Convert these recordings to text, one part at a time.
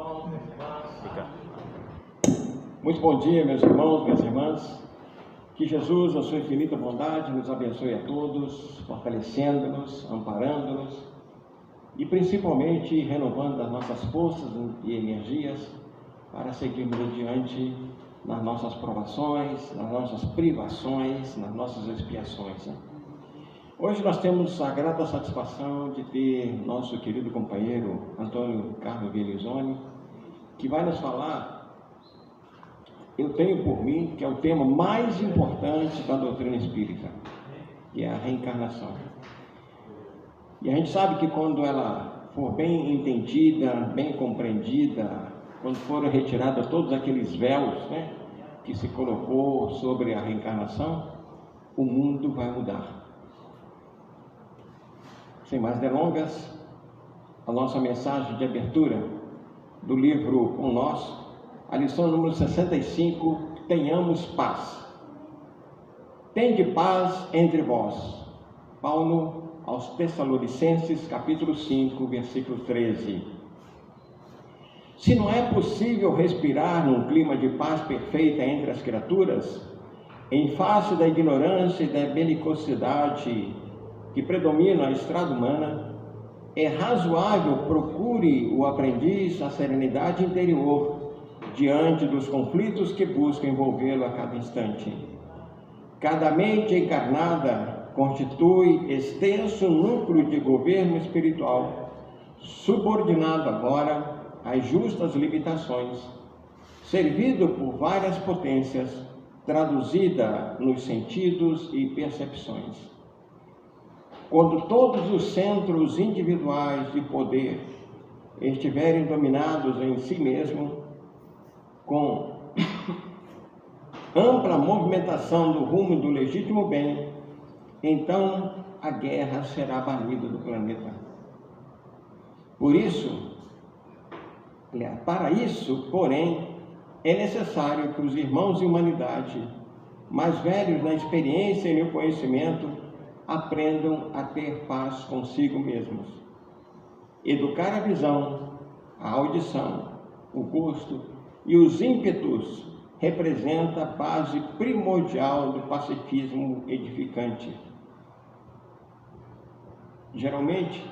irmãos, minhas irmãs. Muito bom dia, meus irmãos, minhas irmãs. Que Jesus, na sua infinita bondade, nos abençoe a todos, fortalecendo-nos, amparando-nos e principalmente renovando as nossas forças e energias para seguirmos adiante nas nossas provações, nas nossas privações, nas nossas expiações. Hoje nós temos a grata satisfação de ter nosso querido companheiro Antônio Carlos Belizoni, que vai nos falar, eu tenho por mim, que é o tema mais importante da doutrina espírita, que é a reencarnação. E a gente sabe que quando ela for bem entendida, bem compreendida, quando forem retirados todos aqueles véus, que se colocou sobre a reencarnação, o mundo vai mudar. Sem mais delongas, a nossa mensagem de abertura do livro Com Nós, a lição número 65, tenhamos paz. Tende paz entre vós. Paulo aos Tessalonicenses, capítulo 5, versículo 13. Se não é possível respirar num clima de paz perfeita entre as criaturas, em face da ignorância e da belicosidade que predomina a estrada humana, é razoável procure o aprendiz a serenidade interior diante dos conflitos que buscam envolvê-lo a cada instante. Cada mente encarnada constitui extenso núcleo de governo espiritual, subordinado agora às justas limitações, servido por várias potências, traduzida nos sentidos e percepções. Quando todos os centros individuais de poder estiverem dominados em si mesmo, com ampla movimentação do rumo do legítimo bem, então a guerra será banida do planeta. Para isso, porém, é necessário que os irmãos de humanidade, mais velhos na experiência e no conhecimento, aprendam a ter paz consigo mesmos. Educar a visão, a audição, o gosto e os ímpetos representa a base primordial do pacifismo edificante. Geralmente,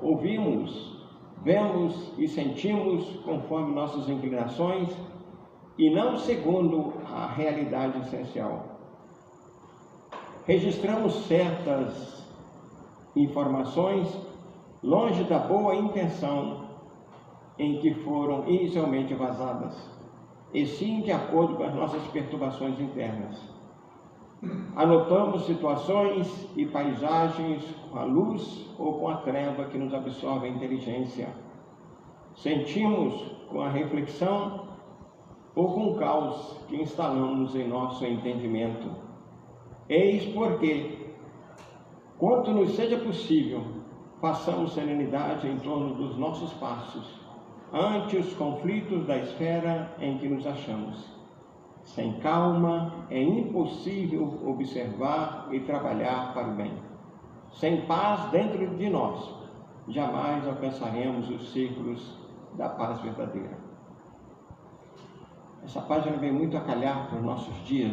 ouvimos, vemos e sentimos conforme nossas inclinações e não segundo a realidade essencial. Registramos certas informações longe da boa intenção em que foram inicialmente vazadas, e sim de acordo com as nossas perturbações internas. Anotamos situações e paisagens com a luz ou com a treva que nos absorve a inteligência. Sentimos com a reflexão ou com o caos que instalamos em nosso entendimento. Eis porque, quanto nos seja possível, façamos serenidade em torno dos nossos passos, ante os conflitos da esfera em que nos achamos. Sem calma, é impossível observar e trabalhar para o bem. Sem paz dentro de nós, jamais alcançaremos os círculos da paz verdadeira. Essa página vem muito a calhar para os nossos dias,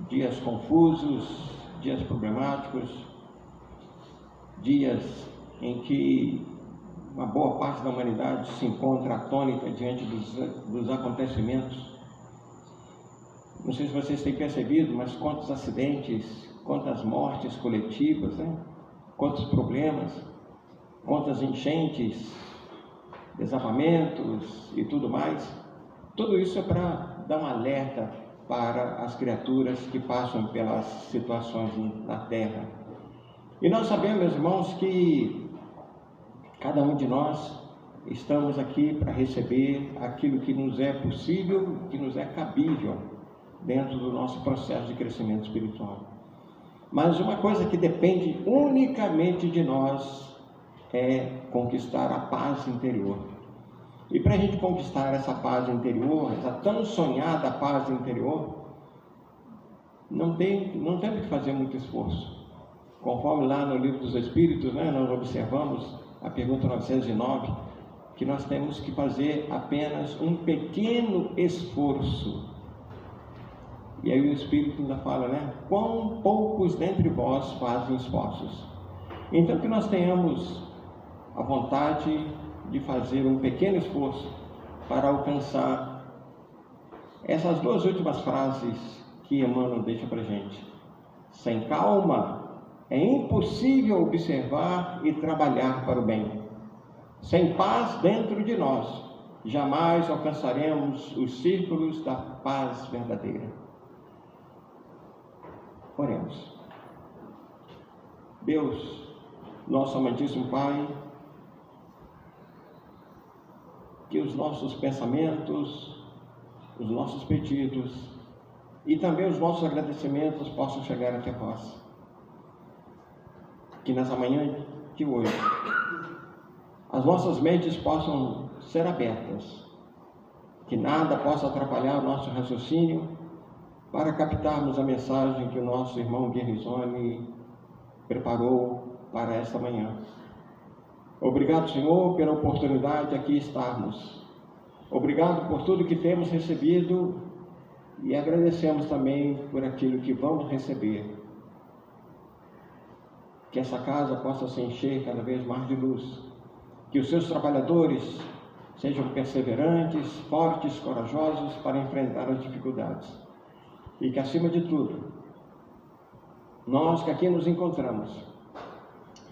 Dias confusos, dias problemáticos, dias em que uma boa parte da humanidade se encontra atônita diante dos acontecimentos. Não sei se vocês têm percebido, mas quantos acidentes, quantas mortes coletivas, quantos problemas, quantas enchentes, desabamentos e tudo mais. Tudo isso é para dar um alerta para as criaturas que passam pelas situações na Terra. E nós sabemos, meus irmãos, que cada um de nós estamos aqui para receber aquilo que nos é possível, que nos é cabível dentro do nosso processo de crescimento espiritual. Mas uma coisa que depende unicamente de nós é conquistar a paz interior. E para a gente conquistar essa paz interior, essa tão sonhada paz interior, não temos que fazer muito esforço. Conforme lá no Livro dos Espíritos, nós observamos a pergunta 909, que nós temos que fazer apenas um pequeno esforço. E aí o Espírito ainda fala, né? Quão poucos dentre vós fazem esforços. Então que nós tenhamos a vontade de fazer um pequeno esforço para alcançar essas duas últimas frases que Emmanuel deixa para a gente. Sem calma é impossível observar e trabalhar para o bem. Sem paz dentro de nós, jamais alcançaremos os círculos da paz verdadeira. Oremos. Deus, nosso amantíssimo Pai, que os nossos pensamentos, os nossos pedidos e também os nossos agradecimentos possam chegar até vós. Que nessa manhã de hoje, as nossas mentes possam ser abertas, que nada possa atrapalhar o nosso raciocínio para captarmos a mensagem que o nosso irmão Guerrizoni preparou para esta manhã. Obrigado, Senhor, pela oportunidade de aqui estarmos. Obrigado por tudo que temos recebido e agradecemos também por aquilo que vamos receber. Que essa casa possa se encher cada vez mais de luz. Que os seus trabalhadores sejam perseverantes, fortes, corajosos para enfrentar as dificuldades. E que, acima de tudo, nós que aqui nos encontramos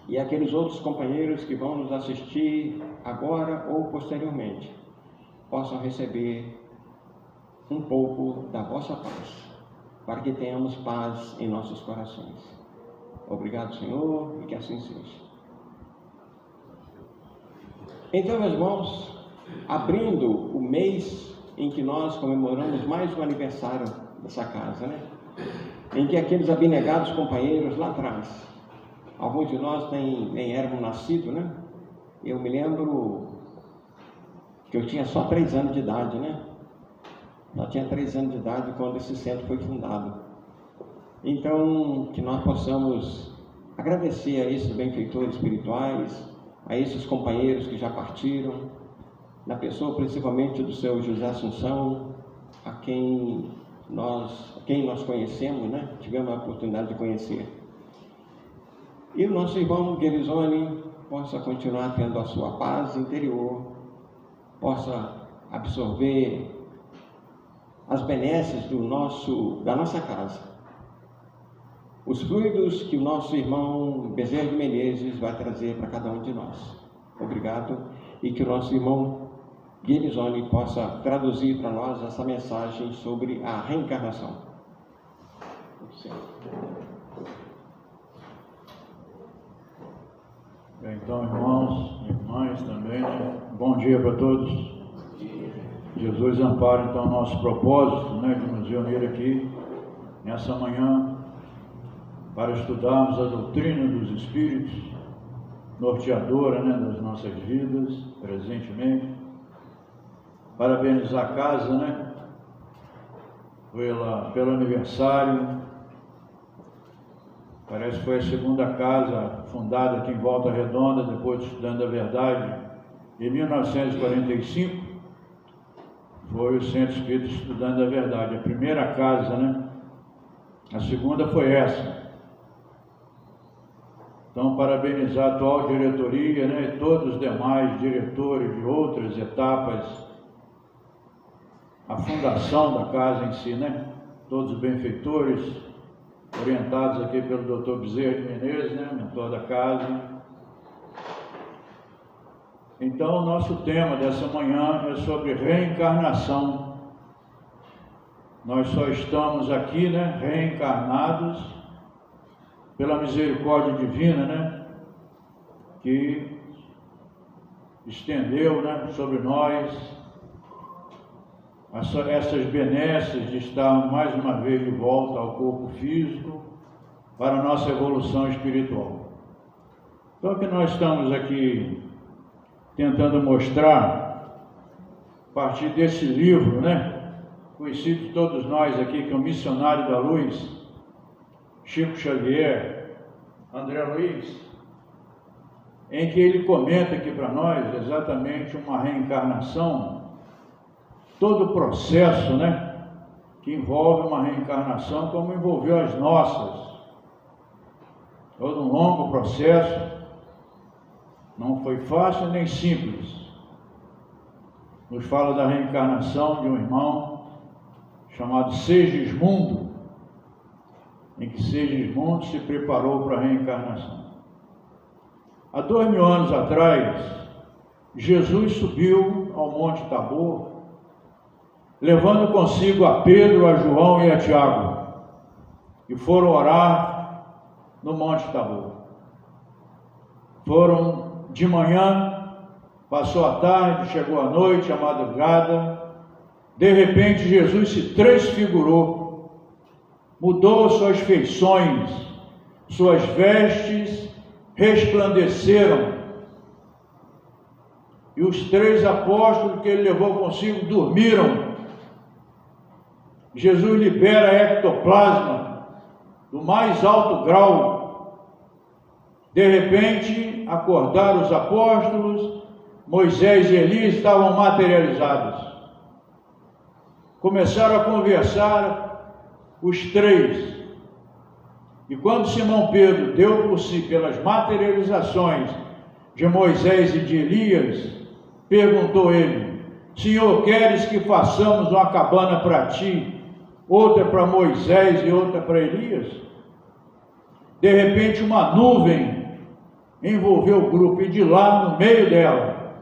e aqueles outros companheiros que vão nos assistir agora ou posteriormente, possam receber um pouco da vossa paz, para que tenhamos paz em nossos corações. Obrigado, Senhor, e que assim seja. Então, meus irmãos, abrindo o mês em que nós comemoramos mais um aniversário dessa casa, né? Em que aqueles abnegados companheiros lá atrás, alguns de nós nem eram nascidos, né? Eu me lembro que eu tinha só 3 anos de idade, né? Só tinha 3 anos de idade quando esse centro foi fundado. Então, que nós possamos agradecer a esses benfeitores espirituais, a esses companheiros que já partiram, na pessoa principalmente do seu José Assunção, a quem nós conhecemos, né? Tivemos a oportunidade de conhecer. E o nosso irmão Guerrizoni possa continuar tendo a sua paz interior, possa absorver as benesses da nossa casa, os fluidos que o nosso irmão Bezerra de Menezes vai trazer para cada um de nós. Obrigado, e que o nosso irmão Guerrizoni possa traduzir para nós essa mensagem sobre a reencarnação. Bem, então, irmãos e irmãs também, bom dia para todos. Jesus ampara então o nosso propósito, né, de nos reunir aqui nessa manhã para estudarmos a doutrina dos Espíritos, norteadora, né, das nossas vidas, presentemente. Parabenizar a casa, né, pelo aniversário. Parece que foi a segunda casa fundada aqui em Volta Redonda, depois de Estudando a Verdade, em 1945. Foi o Centro Espírita Estudando a Verdade, a primeira casa, né? A segunda foi essa. Então, parabenizar a atual diretoria, né? E todos os demais diretores de outras etapas, a fundação da casa em si, né? Todos os benfeitores, orientados aqui pelo Dr. Bezerra de Menezes, né? Mentor da casa. Então, o nosso tema dessa manhã é sobre reencarnação. Nós só estamos aqui, né, reencarnados pela misericórdia divina, né, que estendeu, né, sobre nós essas benesses de estar mais uma vez de volta ao corpo físico para a nossa evolução espiritual. Então, o que nós estamos aqui tentando mostrar, a partir desse livro, né, conhecido de todos nós aqui, que é o Missionário da Luz, Chico Xavier, André Luiz, em que ele comenta aqui para nós exatamente uma reencarnação, todo o processo, né, que envolve uma reencarnação, como envolveu as nossas. Todo um longo processo, não foi fácil nem simples. Nos fala da reencarnação de um irmão chamado Segismundo, em que Segismundo se preparou para a reencarnação. Há 2000 anos atrás, Jesus subiu ao Monte Tabor, levando consigo a Pedro, a João e a Tiago, e foram orar no Monte Tabor. Foram de manhã, passou a tarde, chegou a noite, a madrugada. De repente Jesus se transfigurou, mudou suas feições, suas vestes resplandeceram, e os 3 apóstolos que ele levou consigo dormiram. Jesus libera ectoplasma do mais alto grau. De repente, acordaram os apóstolos, Moisés e Elias estavam materializados. Começaram a conversar os 3. E quando Simão Pedro deu por si pelas materializações de Moisés e de Elias, perguntou ele: Senhor, queres que façamos uma cabana para ti, outra para Moisés e outra para Elias? De repente uma nuvem envolveu o grupo, e de lá, no meio dela,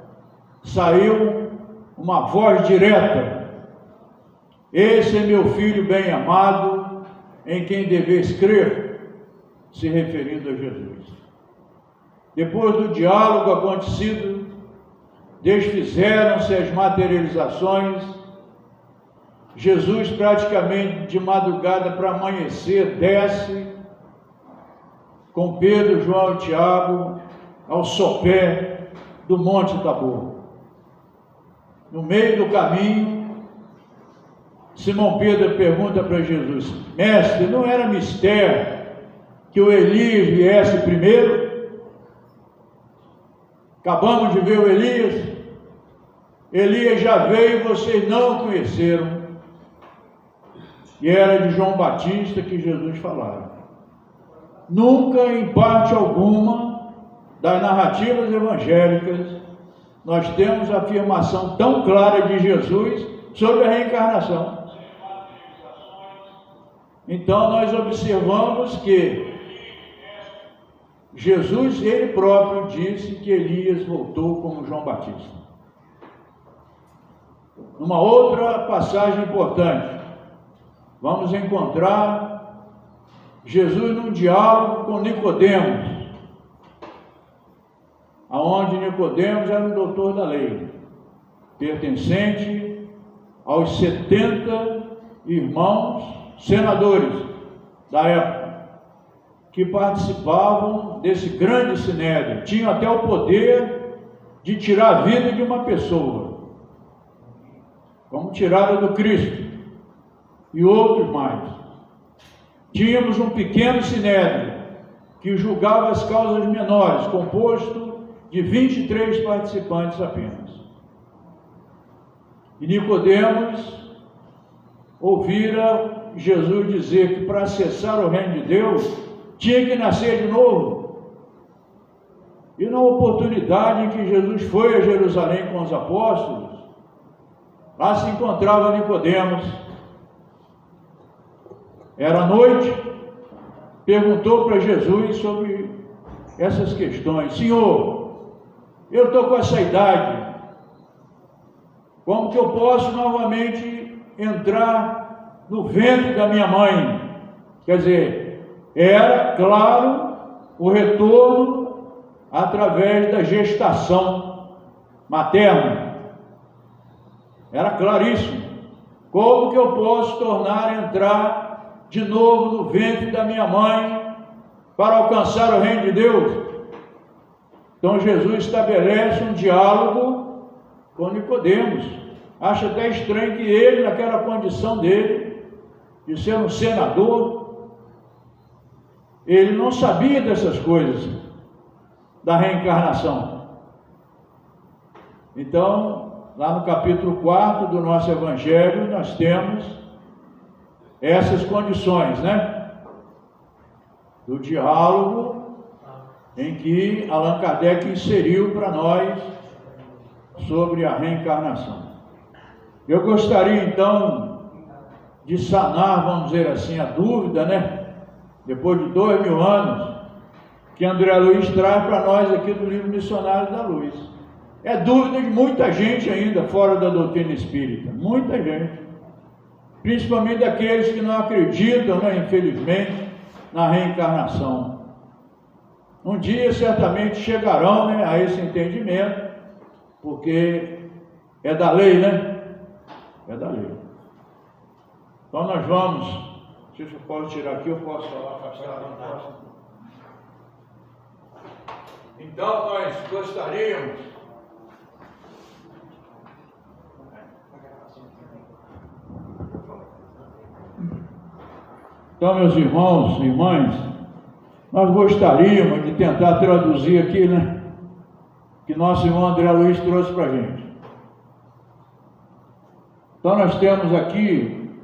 saiu uma voz direta: Esse é meu filho bem amado, em quem deveis crer, se referindo a Jesus. Depois do diálogo acontecido, desfizeram-se as materializações. Jesus, praticamente de madrugada para amanhecer, desce com Pedro, João e Tiago ao sopé do Monte Tabor. No meio do caminho, Simão Pedro pergunta para Jesus: Mestre, não era mistério que o Elias viesse primeiro? Acabamos de ver o Elias. Elias já veio e vocês não o conheceram. E era de João Batista que Jesus falava. Nunca, em parte alguma, das narrativas evangélicas, nós temos a afirmação tão clara de Jesus sobre a reencarnação. Então nós observamos que Jesus, ele próprio, disse que Elias voltou como João Batista. Numa outra passagem importante, vamos encontrar Jesus num diálogo com Nicodemos, aonde Nicodemos era um doutor da lei, pertencente aos 70 irmãos senadores da época, que participavam desse grande sinédrio, tinham até o poder de tirar a vida de uma pessoa, como tiraram do Cristo, e outros mais. Tínhamos um pequeno sinédrio que julgava as causas menores, composto de 23 participantes apenas. E Nicodemos ouvira Jesus dizer que para acessar o reino de Deus tinha que nascer de novo. E na oportunidade em que Jesus foi a Jerusalém com os apóstolos, lá se encontrava Nicodemos. Era noite, perguntou para Jesus sobre essas questões: Senhor, eu estou com essa idade, como que eu posso novamente entrar no ventre da minha mãe? Quer dizer, era claro o retorno através da gestação materna. Era claríssimo. Como que eu posso entrar de novo no ventre da minha mãe para alcançar o reino de Deus? Então Jesus estabelece um diálogo com Nicodemos. Acha até estranho que ele, naquela condição dele, de ser um senador, ele não sabia dessas coisas. da reencarnação. Então, lá no capítulo 4 do nosso Evangelho, nós temos essas condições, né? Do diálogo em que Allan Kardec inseriu para nós sobre a reencarnação. Eu gostaria, então, de sanar, vamos dizer assim, a dúvida, né? Depois de 2000 anos, que André Luiz traz para nós aqui do livro Missionários da Luz. É dúvida de muita gente ainda fora da doutrina espírita, muita gente, principalmente daqueles que não acreditam, né, infelizmente, na reencarnação. Um dia certamente chegarão, né, a esse entendimento, porque é da lei, né? É da lei. Então nós vamos, não sei se eu posso tirar aqui, eu posso falar, afastar, não posso. Então nós gostaríamos Então, meus irmãos e irmãs, nós gostaríamos de tentar traduzir aqui, né, que nosso irmão André Luiz trouxe para a gente. Então, nós temos aqui,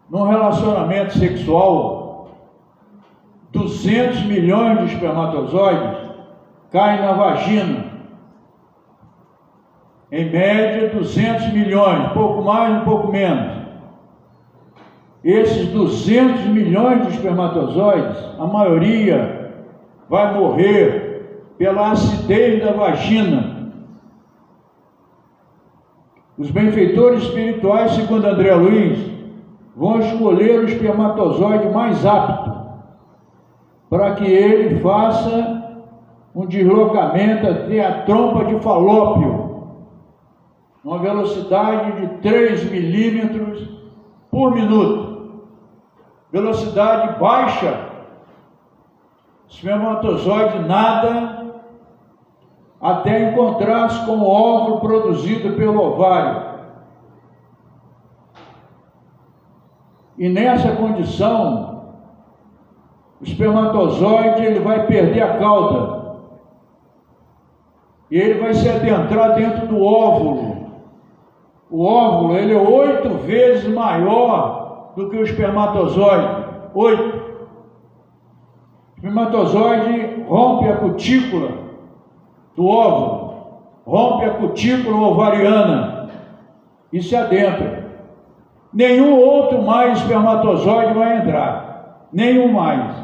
num relacionamento sexual, 200 milhões de espermatozoides caem na vagina. Em média, 200 milhões, pouco mais, um pouco menos. Esses 200 milhões de espermatozoides, a maioria vai morrer pela acidez da vagina. Os benfeitores espirituais, segundo André Luiz, vão escolher o espermatozoide mais apto para que ele faça um deslocamento até a trompa de Falópio, uma velocidade de 3 milímetros por minuto. Velocidade baixa, espermatozoide nada até encontrar-se com o óvulo produzido pelo ovário. E nessa condição, o espermatozoide ele vai perder a cauda e ele vai se adentrar dentro do óvulo. O óvulo ele é 8 vezes maior do que o espermatozoide. 8. O espermatozoide rompe a cutícula do óvulo, rompe a cutícula ovariana e se adentra. Nenhum outro mais espermatozoide vai entrar. Nenhum mais.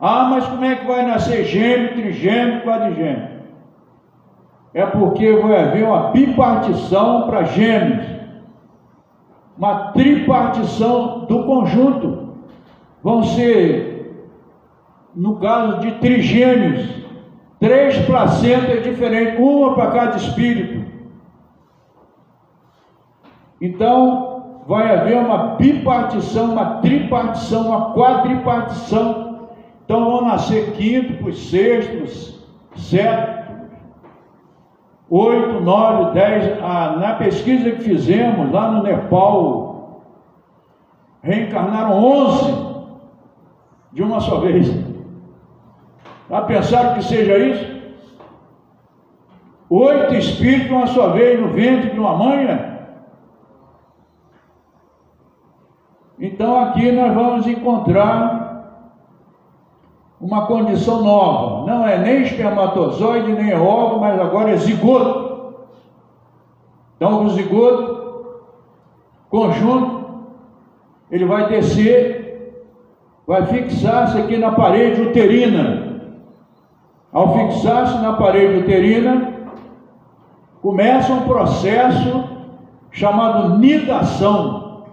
Ah, mas como é que vai nascer gêmeo, trigêmeo, quadrigêmeo? É porque vai haver uma bipartição para gêmeos, uma tripartição do conjunto. Vão ser, no caso de trigêmeos, 3 placentas diferentes, uma para cada espírito. Então, vai haver uma bipartição, uma tripartição, uma quadripartição. Então, vão nascer quíntuplos, sextos, sétimos, 8, 9, 10, na pesquisa que fizemos lá no Nepal, reencarnaram 11 de uma só vez. Já pensaram que seja isso? 8 espíritos de uma só vez no ventre de uma mãe, né? Então aqui nós vamos encontrar uma condição nova, não é nem espermatozoide, nem óvulo, mas agora é zigoto. Então o zigoto, conjunto, ele vai descer, vai fixar-se aqui na parede uterina. Ao fixar-se na parede uterina, começa um processo chamado nidação,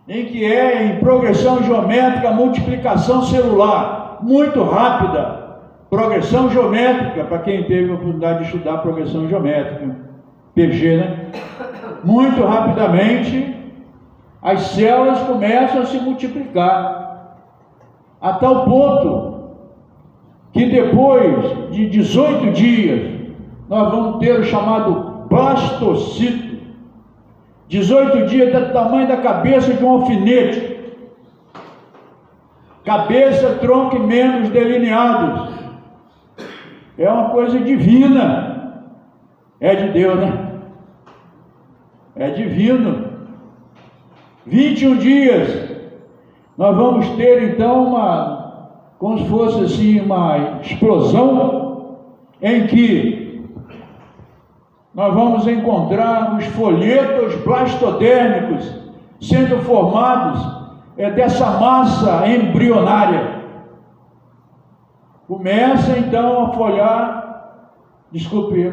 em que é em progressão geométrica, multiplicação celular, muito rápida, progressão geométrica, para quem teve a oportunidade de estudar progressão geométrica, PG, né? Muito rapidamente, as células começam a se multiplicar, a tal ponto que depois de 18 dias, nós vamos ter o chamado blastocito. 18 dias do tamanho da cabeça de um alfinete. Cabeça, tronco e membros delineados. é uma coisa divina. É de Deus, né? É divino. 21 dias. Nós vamos ter então como se fosse assim uma explosão em que nós vamos encontrar os folhetos blastodérmicos sendo formados dessa massa embrionária. Começa então a folhar,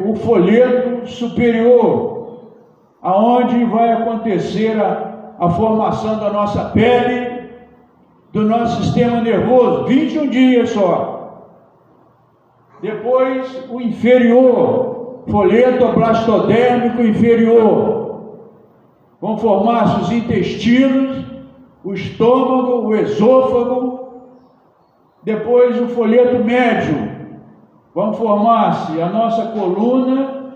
o folheto superior, aonde vai acontecer a formação da nossa pele, do nosso sistema nervoso, 21 dias só. Depois o inferior, folheto blastodérmico inferior, vão formar-se os intestinos, o estômago, o esôfago. Depois o folheto médio, vão formar-se a nossa coluna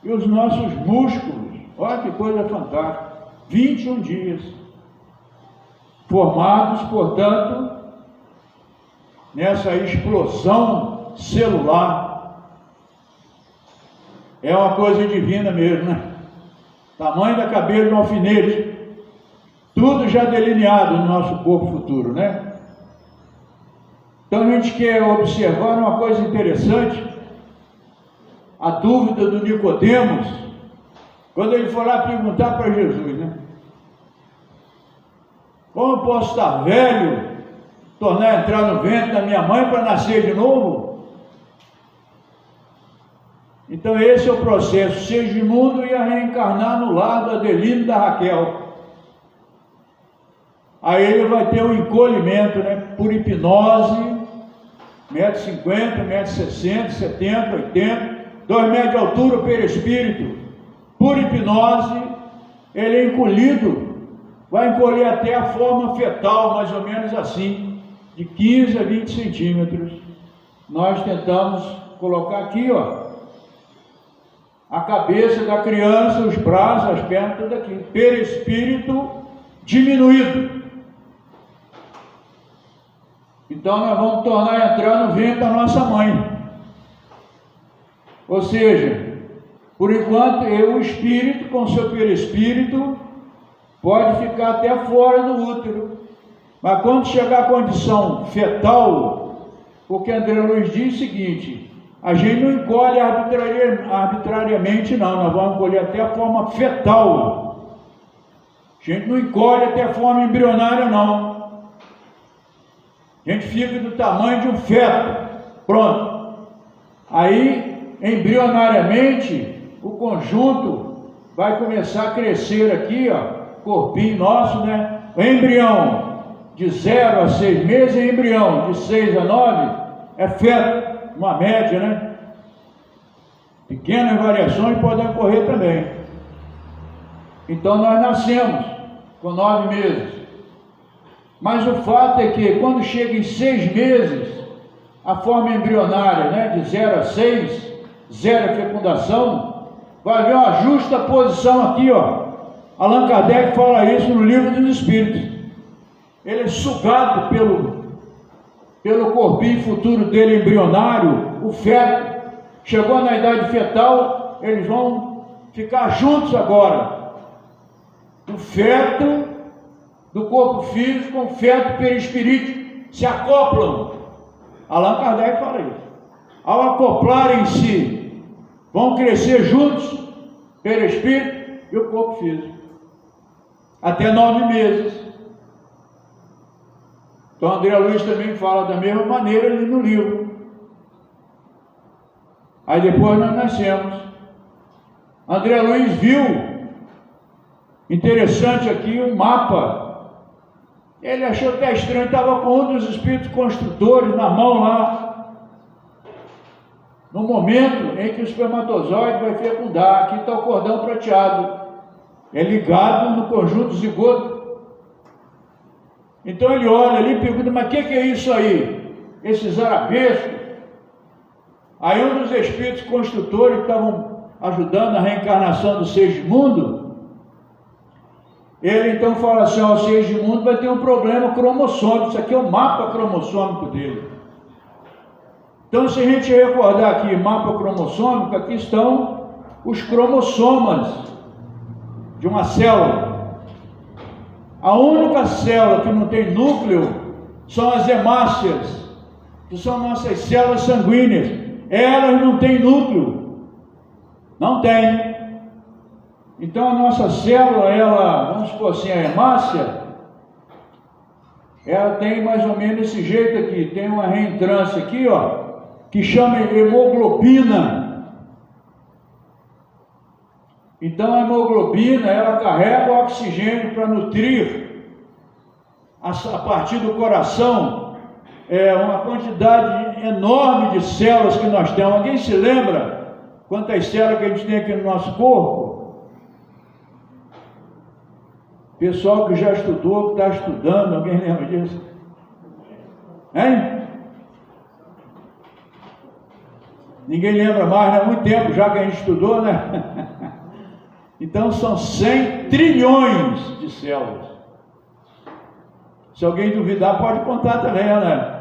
e os nossos músculos. Olha que coisa fantástica, 21 dias. Formados, portanto, nessa explosão celular. É uma coisa divina mesmo, né? Tamanho da cabeça de um alfinete. Tudo já delineado no nosso corpo futuro, né? Então a gente quer observar uma coisa interessante. A dúvida do Nicodemos, quando ele foi lá perguntar para Jesus, né? Como eu posso estar velho, tornar a entrar no ventre da minha mãe para nascer de novo? Então esse é o processo. Segismundo ia reencarnar no lar do Adelino e da Raquel. Aí ele vai ter um encolhimento, né? Por hipnose, 1,50 m, 1,60 m, 70, 80, 2 metros de altura, perispírito. Por hipnose, ele é encolhido. Vai encolher até a forma fetal, mais ou menos assim, de 15 a 20 centímetros. Nós tentamos colocar aqui, ó, a cabeça da criança, os braços, as pernas, tudo aqui. Perispírito diminuído. Então nós vamos tornar a entrar no ventre da nossa mãe. Ou seja, por enquanto, o espírito com seu perispírito pode ficar até fora do útero, mas quando chegar à condição fetal, porque André Luiz diz o seguinte: a gente não encolhe arbitrariamente, não, nós vamos encolher até a forma fetal. A gente não encolhe até a forma embrionária, não. A gente fica do tamanho de um feto, pronto. Aí, embrionariamente, o conjunto vai começar a crescer aqui, ó. Corpinho nosso, né? O embrião de 0 a 6 meses é embrião, de 6 a 9 é feto, uma média, né? Pequenas variações podem ocorrer também. Então nós nascemos com 9 meses. Mas o fato é que quando chega em 6 meses, a forma embrionária, né? De 0 a 6, 0 fecundação, vai haver uma justa posição aqui, ó. Allan Kardec fala isso no Livro dos Espíritos. Ele é sugado pelo corpinho futuro dele embrionário, o feto. Chegou na idade fetal, eles vão ficar juntos agora. O feto do corpo físico com o feto perispirítico se acoplam. Allan Kardec fala isso. Ao acoplarem-se, vão crescer juntos, perispírito e o corpo físico. Até 9 meses. Então André Luiz também fala da mesma maneira ali no livro. Aí depois nós nascemos. André Luiz viu, interessante aqui, um mapa. Ele achou até estranho, estava com um dos espíritos construtores na mão lá. No momento em que o espermatozoide vai fecundar, aqui está o cordão prateado. É ligado no conjunto zigoto. Então ele olha ali e pergunta: mas o que é isso aí? Esses arabescos? Aí um dos espíritos construtores que estavam ajudando a reencarnação do Segismundo, ele então fala assim: ó, o Segismundo vai ter um problema cromossômico. Isso aqui é o mapa cromossômico dele. Então, se a gente recordar aqui mapa cromossômico, aqui estão os cromossomas de uma célula. A única célula que não tem núcleo são as hemácias, que são nossas células sanguíneas. Elas não têm núcleo. Não tem. Então a nossa célula, ela, vamos supor assim, a hemácia, ela tem mais ou menos esse jeito aqui. Tem uma reentrância aqui, ó, que chama hemoglobina. Então a hemoglobina, ela carrega o oxigênio para nutrir a partir do coração uma quantidade enorme de células que nós temos. Alguém se lembra quantas células que a gente tem aqui no nosso corpo? Pessoal que já estudou, que está estudando, alguém lembra disso? Hein? Ninguém lembra mais, né? Há muito tempo já que a gente estudou, né? Então são 100 trilhões de células. Se alguém duvidar, pode contar também, né?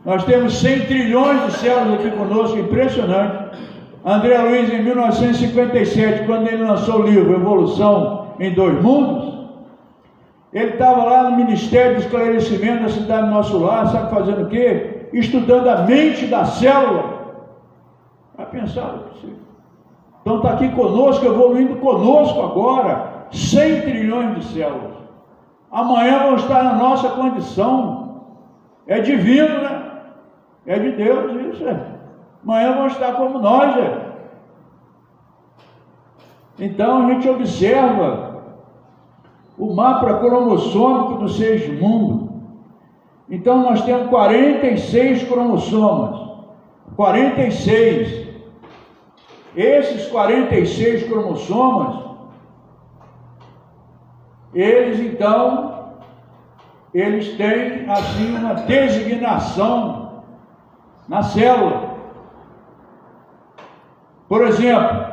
Nós temos 100 trilhões de células aqui conosco, impressionante. André Luiz, em 1957, quando ele lançou o livro Evolução em Dois Mundos, ele estava lá no Ministério do Esclarecimento da cidade do nosso lar, sabe fazendo o quê? Estudando a mente da célula. Vai pensar, então está aqui conosco, evoluindo conosco agora, 100 trilhões de células. Amanhã vão estar na nossa condição. É divino, né? É de Deus isso, Amanhã vão estar como nós, Então a gente observa o mapa cromossômico dos seres do mundo. Então nós temos 46 cromossomas. 46. Esses 46 cromossomas, eles têm assim uma designação na célula. Por exemplo,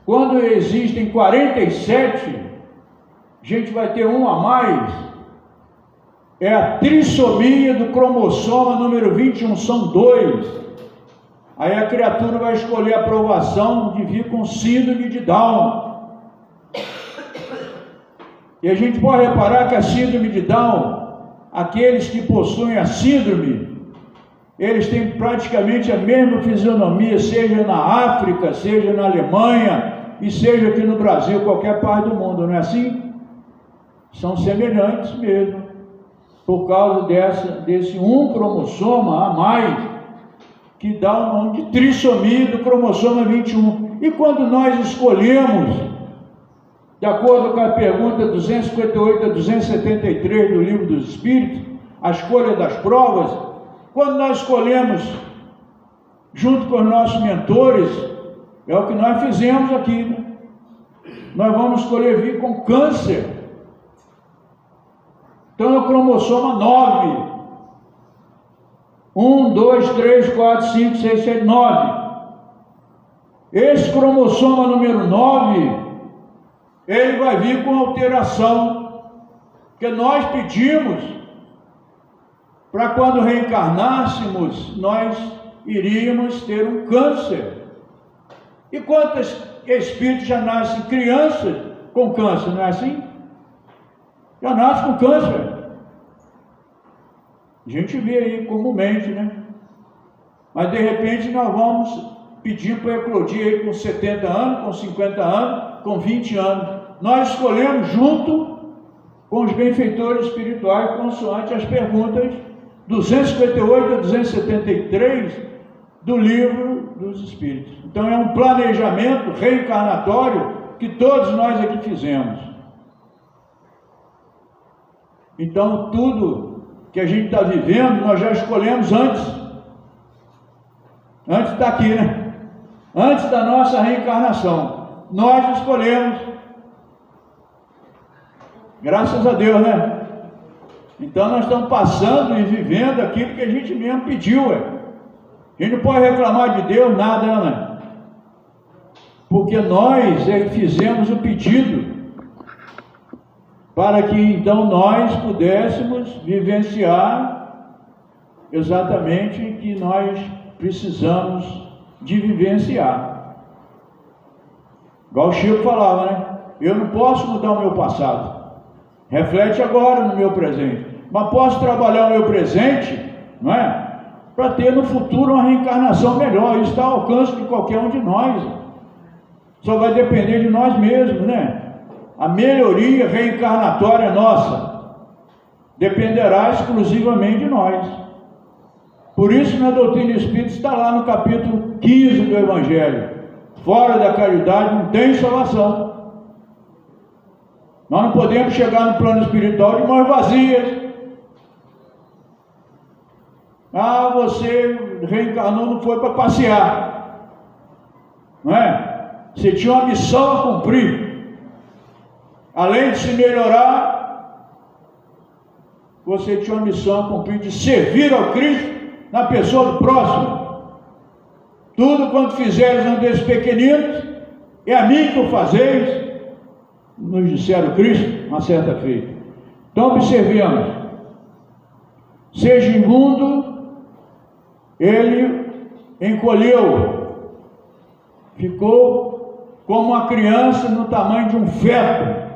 quando existem 47, a gente vai ter um a mais, é a trissomia do cromossoma número 21, são 2. Aí a criatura vai escolher a aprovação de vir com síndrome de Down. E a gente pode reparar que a síndrome de Down, aqueles que possuem a síndrome, eles têm praticamente a mesma fisionomia, seja na África, seja na Alemanha, e seja aqui no Brasil, qualquer parte do mundo, não é assim? São semelhantes mesmo, por causa desse um cromossoma a mais, que dá o nome de trissomia do cromossoma 21. E quando nós escolhemos, de acordo com a pergunta 258 a 273 do Livro dos Espíritos, a escolha das provas, quando nós escolhemos, junto com os nossos mentores, é o que nós fizemos aqui, né? Nós vamos escolher vir com câncer. Então é o cromossoma 9. 1, 2, 3, 4, 5, 6, 7, 9. Esse cromossoma número 9, ele vai vir com alteração, que nós pedimos para quando reencarnássemos, nós iríamos ter um câncer. E quantos espíritos já nascem crianças com câncer, não é assim? Já nascem com câncer. A gente vê aí comumente, né? Mas de repente nós vamos pedir para eclodir aí com 70 anos, com 50 anos, com 20 anos. Nós escolhemos junto com os benfeitores espirituais, consoante as perguntas 258 a 273 do Livro dos Espíritos. Então é um planejamento reencarnatório que todos nós aqui fizemos. Então tudo que a gente está vivendo, nós já escolhemos antes de estar aqui, né? Antes da nossa reencarnação, nós escolhemos, graças a Deus, né? Então nós estamos passando e vivendo aquilo que a gente mesmo pediu, A gente não pode reclamar de Deus nada, né? Porque nós é que fizemos o pedido para que então nós pudéssemos vivenciar exatamente que nós precisamos de vivenciar. Igual o Chico falava, né? Eu não posso mudar o meu passado. Reflete agora no meu presente. Mas posso trabalhar o meu presente, não é? Para ter no futuro uma reencarnação melhor. Isso está ao alcance de qualquer um de nós. Só vai depender de nós mesmos, né? A melhoria reencarnatória nossa dependerá exclusivamente de nós. Por isso, na doutrina espírita está lá no capítulo 15 do Evangelho: fora da caridade não tem salvação. Nós não podemos chegar no plano espiritual de mãos vazias. Ah, você reencarnou, não foi para passear, não é? Você tinha uma missão a cumprir. Além de se melhorar, você tinha uma missão a cumprir de servir ao Cristo na pessoa do próximo. Tudo quanto fizeres a um desses pequeninos, é a mim que o fazeis, nos disseram Cristo uma certa feita. Então observemos: Segismundo, ele encolheu, ficou como uma criança no tamanho de um feto,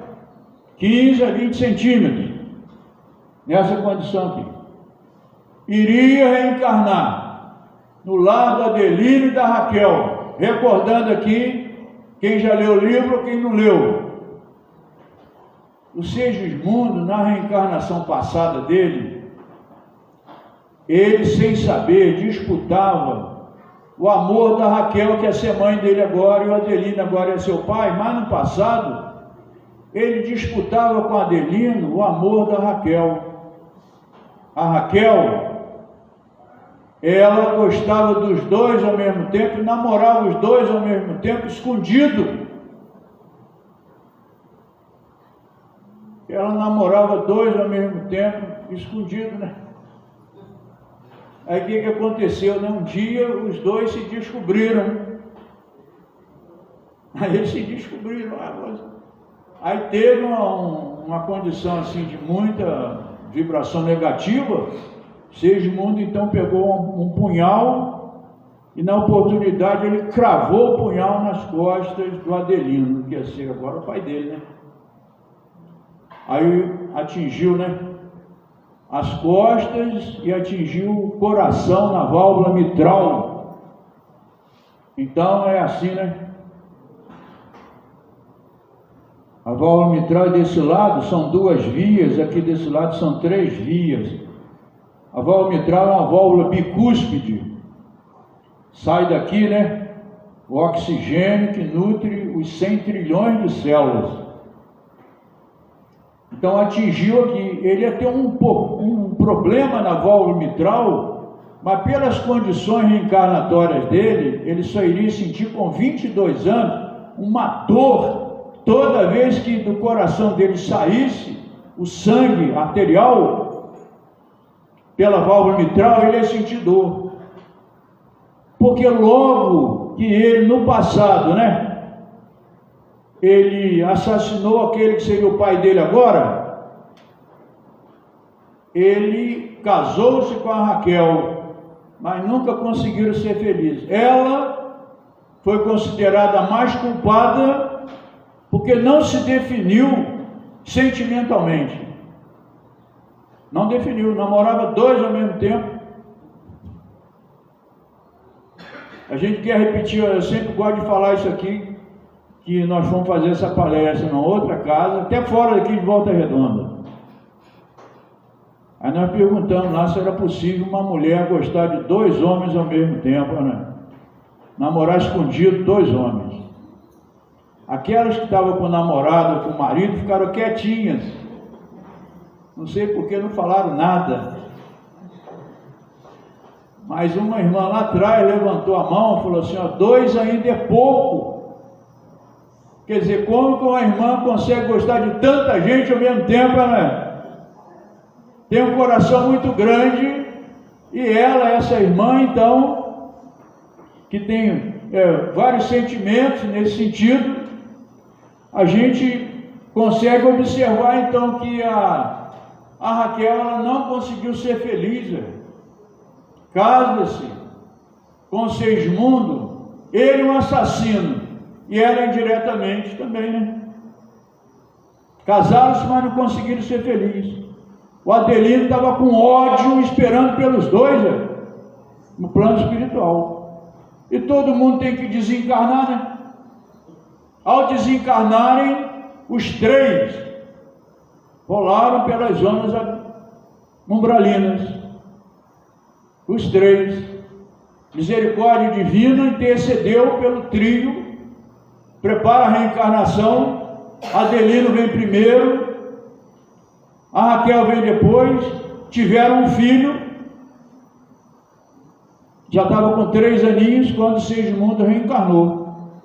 15 a 20 centímetros, nessa condição aqui. Iria reencarnar no lar do Adelino e da Raquel, recordando aqui, quem já leu o livro, quem não leu. O Segismundo, na reencarnação passada dele, ele, sem saber, disputava o amor da Raquel, que ia ser mãe dele agora, e o Adelino agora ia ser o pai. Mas no passado, ele disputava com Adelino o amor da Raquel. A Raquel, ela gostava dos dois ao mesmo tempo, e namorava os dois ao mesmo tempo, escondido. Ela namorava dois ao mesmo tempo, escondido, né? Aí o que aconteceu? Um dia os dois se descobriram. Aí eles se descobriram. Aí teve uma condição assim de muita vibração negativa. Segismundo então pegou um punhal e, na oportunidade, ele cravou o punhal nas costas do Adelino, que ia ser agora o pai dele, né? Aí atingiu, né, as costas e atingiu o coração na válvula mitral. Então é assim, né? A válvula mitral desse lado são 2 vias, aqui desse lado são 3 vias. A válvula mitral é uma válvula bicúspide. Sai daqui, né, o oxigênio que nutre os 100 trilhões de células. Então atingiu aqui. Ele ia ter um problema na válvula mitral, mas pelas condições reencarnatórias dele, ele só iria sentir com 22 anos uma dor toda vez que do coração dele saísse o sangue arterial pela válvula mitral, ele ia sentir dor. Porque logo que ele, no passado, né, ele assassinou aquele que seria o pai dele agora, ele casou-se com a Raquel, mas nunca conseguiram ser felizes. Ela foi considerada a mais culpada porque não se definiu sentimentalmente. Não definiu, namorava 2 ao mesmo tempo. A gente quer repetir, eu sempre gosto de falar isso aqui, que nós vamos fazer essa palestra em outra casa, até fora daqui de Volta Redonda. Aí nós perguntamos lá se era possível uma mulher gostar de 2 homens ao mesmo tempo, né? Namorar escondido 2 homens. Aquelas que estavam com o namorado ou com o marido ficaram quietinhas. Não sei por que não falaram nada. Mas uma irmã lá atrás levantou a mão e falou assim: ó, 2 ainda é pouco. Quer dizer, como que uma irmã consegue gostar de tanta gente ao mesmo tempo, né? Tem um coração muito grande, e ela, essa irmã, então, que tem vários sentimentos nesse sentido, a gente consegue observar, então, que a Raquel, ela não conseguiu ser feliz. casa-se com Segismundo, ele um assassino, e ela indiretamente também, né? Casaram-se, mas não conseguiram ser felizes. O Adelino estava com ódio, esperando pelos dois, né? No plano espiritual. E todo mundo tem que desencarnar, né? Ao desencarnarem, os três rolaram pelas zonas umbralinas. Os três. Misericórdia divina intercedeu pelo trio, prepara a reencarnação. Adelino vem primeiro, a Raquel vem depois, tiveram um filho, já estava com 3 aninhos quando Segismundo reencarnou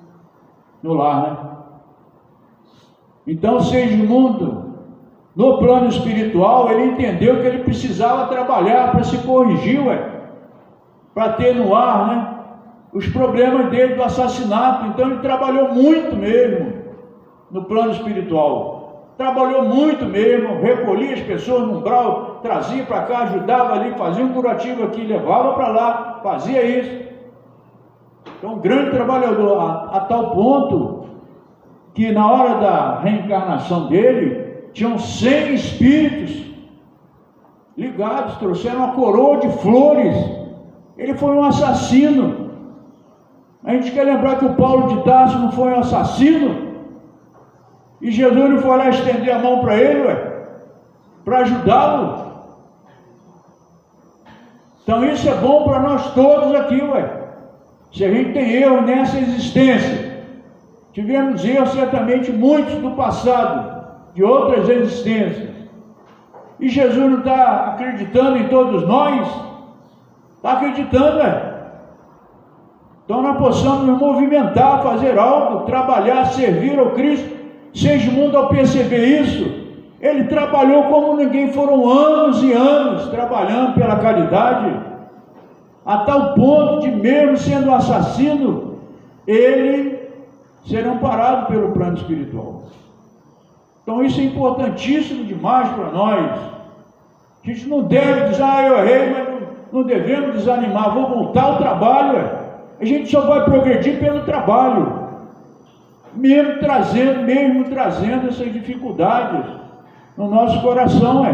no lar, né? Então Segismundo, no plano espiritual, ele entendeu que ele precisava trabalhar para se corrigir, para atenuar, né, os problemas dele do assassinato. Então ele trabalhou muito mesmo no plano espiritual, trabalhou muito mesmo, recolhia as pessoas no umbral, trazia para cá, ajudava ali, fazia um curativo aqui, levava para lá, fazia isso. Então um grande trabalhador, a tal ponto que na hora da reencarnação dele, tinham 100 espíritos ligados, trouxeram uma coroa de flores. Ele foi um assassino. A gente quer lembrar que o Paulo de Tarso não foi um assassino, e Jesus não foi lá estender a mão para ele, para ajudá-lo. Então isso é bom para nós todos aqui, se a gente tem erro nessa existência. Tivemos erros certamente muitos do passado, de outras existências, e Jesus não está acreditando em todos nós? Está acreditando, Então nós possamos nos movimentar, fazer algo, trabalhar, servir ao Cristo. Segismundo, ao perceber isso, ele trabalhou como ninguém. Foram anos e anos trabalhando pela caridade, a tal ponto de, mesmo sendo assassino, ele ser amparado pelo plano espiritual. Então isso é importantíssimo demais para nós. A gente não deve dizer, eu errei, mas não devemos desanimar, vou voltar ao trabalho. A gente só vai progredir pelo trabalho, mesmo trazendo essas dificuldades no nosso coração.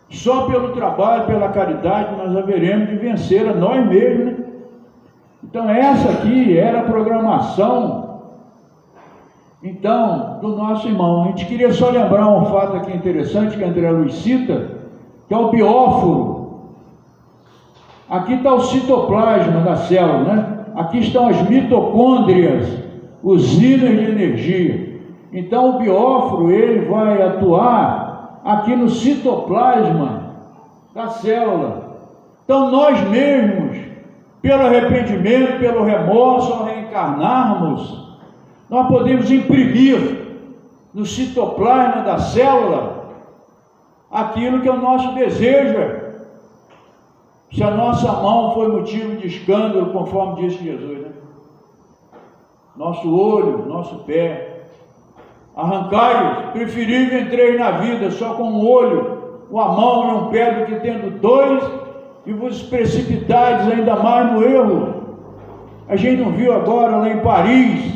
Só pelo trabalho, pela caridade, nós haveremos de vencer a nós mesmos, né? Então essa aqui era a programação, então, do nosso irmão. A gente queria só lembrar um fato aqui interessante que André Luiz cita, que é o bióforo. Aqui está o citoplasma da célula, né? Aqui estão as mitocôndrias, usinas de energia. Então o bióforo, ele vai atuar aqui no citoplasma da célula. Então nós mesmos, pelo arrependimento, pelo remorso, ao reencarnarmos, nós podemos imprimir no citoplasma da célula aquilo que é o nosso desejo. Se a nossa mão foi motivo de escândalo, conforme disse Jesus, né? Nosso olho, nosso pé, arrancai-os, preferível entreis na vida só com um olho, uma mão e um pé, do que tendo 2, e vos precipitais ainda mais no erro. A gente não viu agora lá em Paris,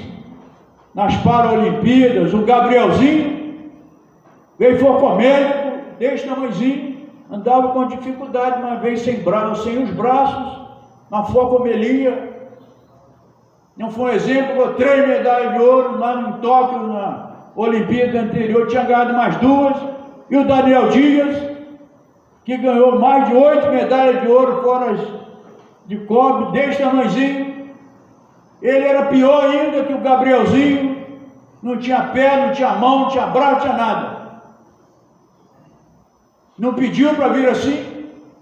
nas Paralimpíadas, o Gabrielzinho veio focomédico, desse tamanhozinho, andava com dificuldade, mas veio sem os braços, na focomelia. Não foi um exemplo, com 3 medalhas de ouro lá em Tóquio, na Olimpíada anterior, tinha ganhado mais 2. E o Daniel Dias, que ganhou mais de 8 medalhas de ouro, fora de cobre, desse tamanhozinho. Ele era pior ainda que o Gabrielzinho, não tinha pé, não tinha mão, não tinha braço, não tinha nada. Não pediu para vir assim.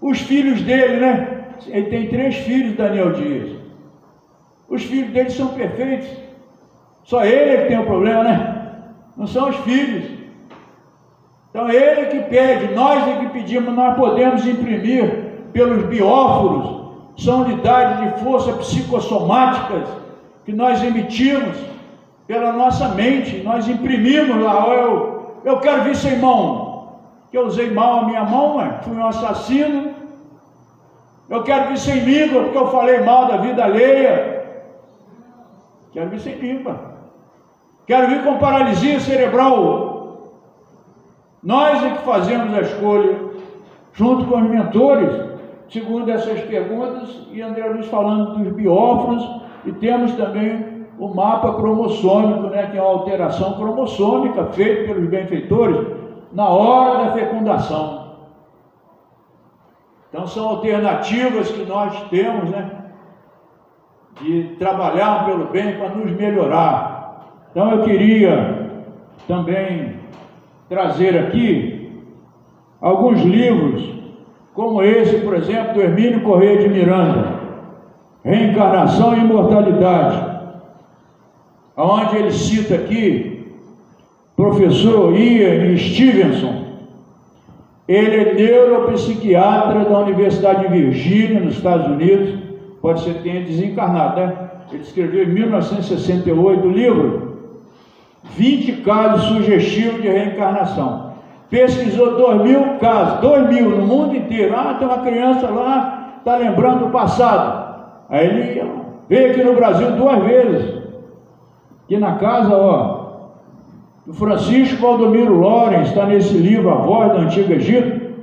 Os filhos dele, né? Ele tem 3 filhos, Daniel Dias. Os filhos dele são perfeitos. Só ele é que tem o problema, né? Não são os filhos. Então ele que pede, nós é que pedimos. Nós podemos imprimir pelos bióforos, são unidades de força psicossomáticas que nós emitimos pela nossa mente. Nós imprimimos lá, eu quero vir sem mão, que eu usei mal a minha mão, fui um assassino, Eu quero vir sem língua, porque eu falei mal da vida alheia. Quero vir sem língua. Quero vir com paralisia cerebral. Nós é que fazemos a escolha, junto com os mentores, segundo essas perguntas, e André Luiz falando dos bióforos, e temos também o mapa cromossômico, né, que é uma alteração cromossômica feita pelos benfeitores na hora da fecundação. Então são alternativas que nós temos, né, de trabalhar pelo bem para nos melhorar. Então eu queria também trazer aqui alguns livros, como esse, por exemplo, do Hermínio Corrêa de Miranda, Reencarnação e Imortalidade, onde ele cita aqui professor Ian Stevenson. Ele é neuropsiquiatra da Universidade de Virgínia, nos Estados Unidos. Pode ser que tenha desencarnado, né? Ele escreveu em 1968 o livro 20 casos sugestivos de reencarnação. Pesquisou 2.000 casos, 2.000 no mundo inteiro. Ah, tem uma criança lá, está lembrando do passado. Aí ele veio aqui no Brasil 2 vezes. Aqui na casa, ó, do Francisco Valdomiro Lorenz, está nesse livro, A Voz do Antigo Egito.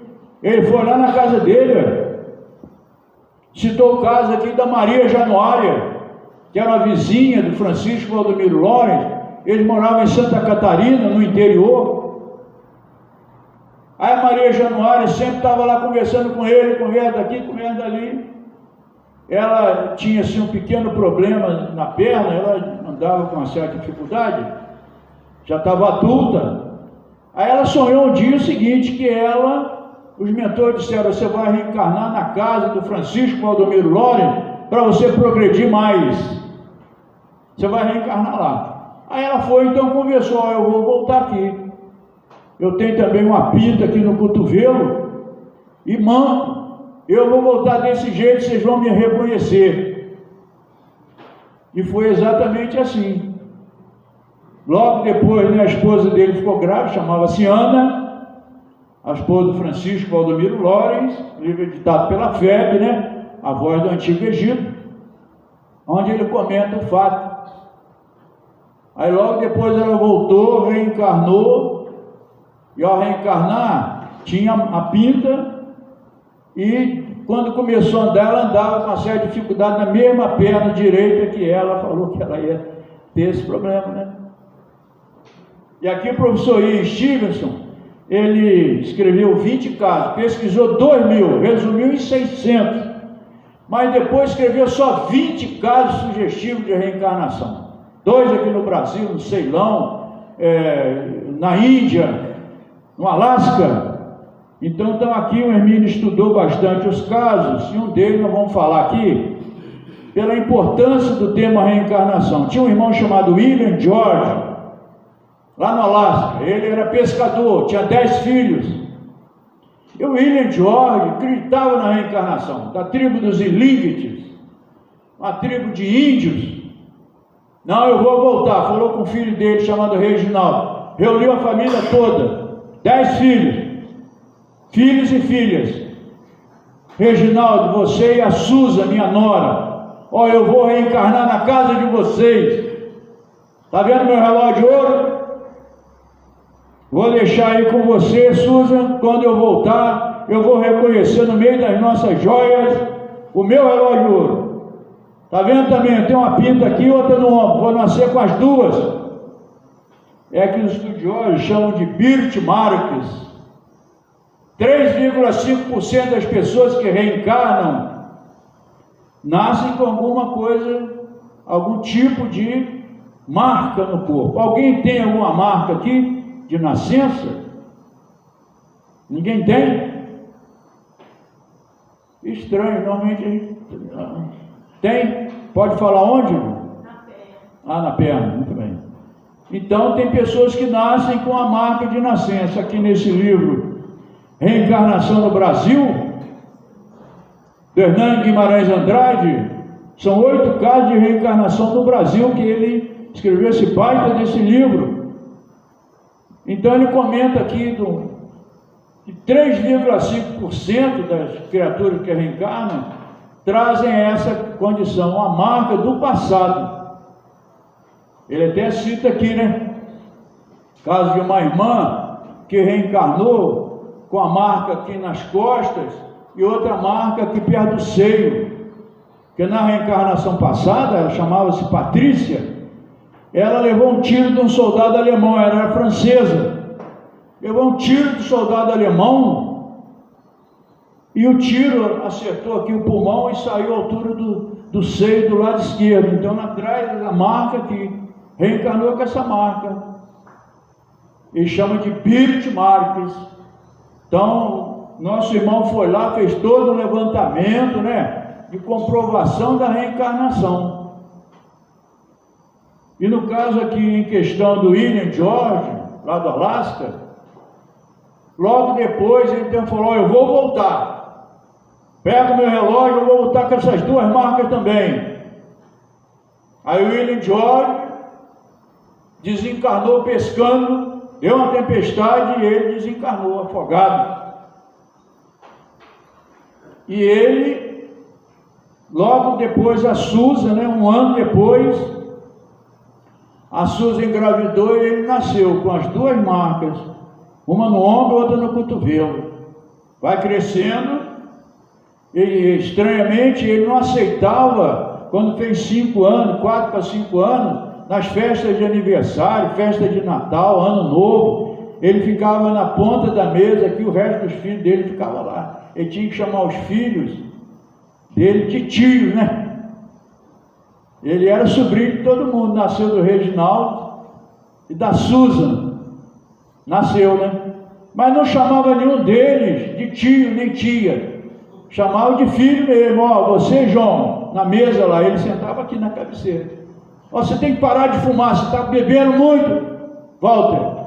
Ele foi lá na casa dele, citou o caso aqui da Maria Januária, que era uma vizinha do Francisco Valdomiro Lorenz. Eles moravam em Santa Catarina, no interior. Aí a Maria Januária sempre estava lá conversando com ele, conversa daqui, conversa dali. Ela tinha assim um pequeno problema na perna, ela andava com uma certa dificuldade, já estava adulta. Aí ela sonhou um dia o seguinte, que os mentores disseram: você vai reencarnar na casa do Francisco Valdomiro Lorenz para você progredir mais. Você vai reencarnar lá. Aí ela foi, então conversou: eu vou voltar aqui. Eu tenho também uma pinta aqui no cotovelo e manto. Eu vou voltar desse jeito, vocês vão me reconhecer. E foi exatamente assim. Logo depois, né, a esposa dele ficou grávida, chamava-se Ana, a esposa do Francisco Valdomiro Lorenz, livro editado pela FEB, né, A Voz do Antigo Egito, onde ele comenta o fato. Aí logo depois ela voltou, reencarnou, e ao reencarnar, tinha a pinta. E quando começou a andar, ela andava com uma certa dificuldade na mesma perna direita, que ela falou que ela ia ter esse problema, né? E aqui o professor Ian Stevenson, ele escreveu 20 casos, pesquisou 2.000, resumiu em 600, mas depois escreveu só 20 casos sugestivos de reencarnação. 2 aqui no Brasil, no Ceilão, na Índia, no Alasca. Então aqui o Hermínio estudou bastante os casos, e um deles nós vamos falar aqui, pela importância do tema reencarnação. Tinha um irmão chamado William George, lá no Alasca. Ele era pescador, tinha 10 filhos. E o William George acreditava na reencarnação, da tribo dos Ilígites, uma tribo de índios. Não, eu vou voltar. Falou com o filho dele, chamado Reginaldo. Reuniu a família toda, 10 filhos. Filhos e filhas. Reginaldo, você e a Suza, minha nora, ó, eu vou reencarnar na casa de vocês. Tá vendo meu relógio de ouro? Vou deixar aí com você, Suza. Quando eu voltar, eu vou reconhecer no meio das nossas joias o meu relógio de ouro. Tá vendo também? Tem uma pinta aqui, outra no ombro. Vou nascer com as duas. É que os estudiosos chamam de birthmarks. 3,5% das pessoas que reencarnam nascem com alguma coisa, algum tipo de marca no corpo. Alguém tem alguma marca aqui de nascença? Ninguém tem? Estranho, normalmente a gente tem. Pode falar onde? Na perna. Ah, na perna, muito bem. Então tem pessoas que nascem com a marca de nascença. Aqui nesse livro Reencarnação no Brasil, do Hernando Guimarães Andrade, são 8 casos de reencarnação no Brasil que ele escreveu, esse baita desse livro. Então ele comenta aqui que 3,5% das criaturas que reencarnam trazem essa condição, a marca do passado. Ele até cita aqui, né? Caso de uma irmã que reencarnou com a marca aqui nas costas e outra marca aqui perto do seio. Porque na reencarnação passada, ela chamava-se Patrícia, ela levou um tiro de um soldado alemão, ela era francesa. Levou um tiro do soldado alemão e o tiro acertou aqui o pulmão e saiu à altura do seio do lado esquerdo. Então, atrás da marca aqui, reencarnou com essa marca. Ele chama de Birthmarks. Então, nosso irmão foi lá, fez todo um levantamento, né, de comprovação da reencarnação. E no caso aqui, em questão do William George, lá do Alasca, logo depois ele então falou: eu vou voltar. Pega o meu relógio, eu vou voltar com essas duas marcas também. Aí o William George desencarnou pescando, deu uma tempestade e ele desencarnou, afogado. E ele, logo depois, a Susan, né, um ano depois, a Susan engravidou e ele nasceu com as duas marcas, uma no ombro, outra no cotovelo. Vai crescendo. E estranhamente ele não aceitava, quando fez 5 anos, 4 para 5 anos, nas festas de aniversário, festa de Natal, Ano Novo, ele ficava na ponta da mesa, que o resto dos filhos dele ficava lá. Ele tinha que chamar os filhos dele de tio, né? Ele era sobrinho de todo mundo, nasceu do Reginaldo e da Susan, nasceu, né? Mas não chamava nenhum deles de tio nem tia. Chamava de filho mesmo. Ó, você, João, na mesa lá, ele sentava aqui na cabeceira. Ó, você tem que parar de fumar, você está bebendo muito, Walter.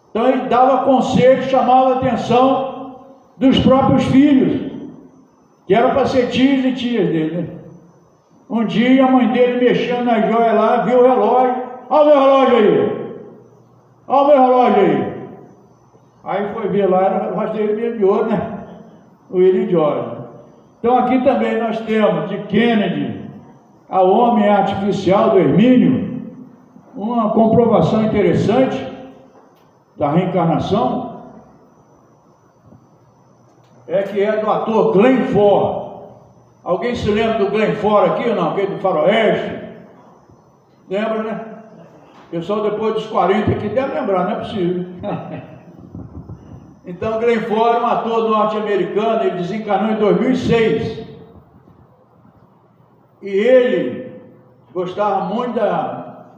Então ele dava conselho, chamava a atenção dos próprios filhos, que eram para ser tios e tias dele, né? Um dia a mãe dele mexendo na joia lá, viu o relógio. Ó o meu relógio aí, ó o meu relógio aí. Aí foi ver lá, era o relógio dele mesmo de ouro, né? O William George. Então aqui também nós temos de Kennedy ao homem artificial do Hermínio, uma comprovação interessante da reencarnação é que é do ator Glenn Ford. Alguém se lembra do Glenn Ford aqui ou não? Aquele do Faroeste? Lembra, né? O pessoal depois dos 40 aqui deve lembrar, não é possível. Então, Glenn Ford, um ator norte-americano, ele desencarnou em 2006. E ele gostava muito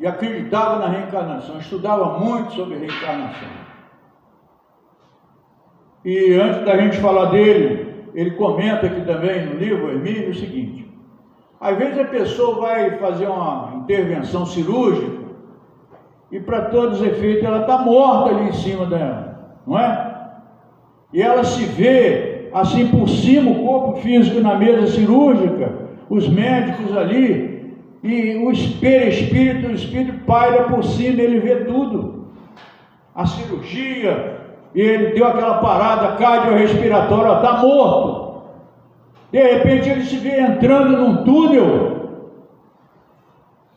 e acreditava na reencarnação, estudava muito sobre reencarnação. E antes da gente falar dele, ele comenta aqui também no livro Hermínio o seguinte: às vezes a pessoa vai fazer uma intervenção cirúrgica e para todos os efeitos ela está morta ali em cima dela, não é? E ela se vê assim por cima, o corpo físico na mesa cirúrgica, os médicos ali, e o espírito paira por cima, ele vê tudo. A cirurgia, e ele deu aquela parada cardiorrespiratória, está morto. De repente ele se vê entrando num túnel.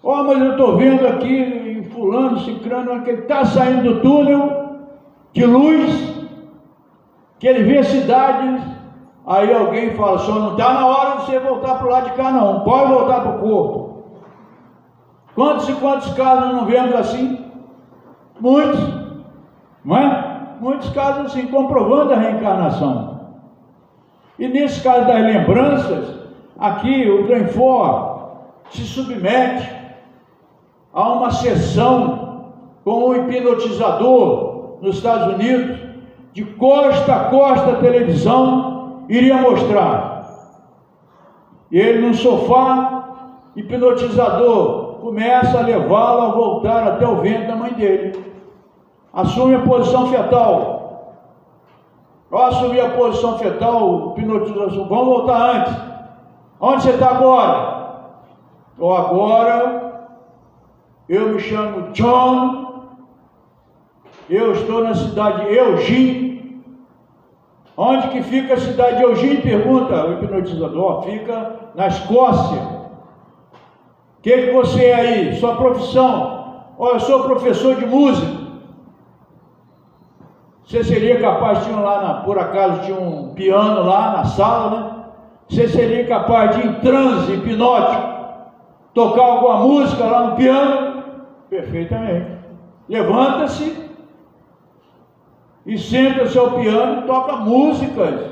Ó, mas eu estou vendo aqui, fulano, cicrano, que ele está saindo do túnel de luz, que ele vê cidades. Aí alguém fala: só não está na hora de você voltar para o lado de cá não, pode voltar para o corpo. Quantos e quantos casos não vemos assim? Muitos, não é? Muitos casos assim, comprovando a reencarnação. E nesse caso das lembranças, aqui o Glenn Ford se submete a uma sessão com um hipnotizador nos Estados Unidos, de costa a costa a televisão iria mostrar. E ele no sofá, hipnotizador, começa a levá-lo a voltar até o ventre da mãe dele. Assume a posição fetal. Ao assumir a posição fetal, o hipnotizador: vamos voltar antes. Onde você está agora? Ou agora, eu me chamo John, eu estou na cidade de Eugene, Onde que fica a cidade de Eugênia? Pergunta o hipnotizador. Fica na Escócia. O que você é aí? Sua profissão? Olha, eu sou professor de música. Você seria capaz, por acaso tinha um piano lá na sala, né? Você seria capaz de, em transe hipnótico, tocar alguma música lá no piano? Perfeitamente. Levanta-se e senta-se ao piano e toca músicas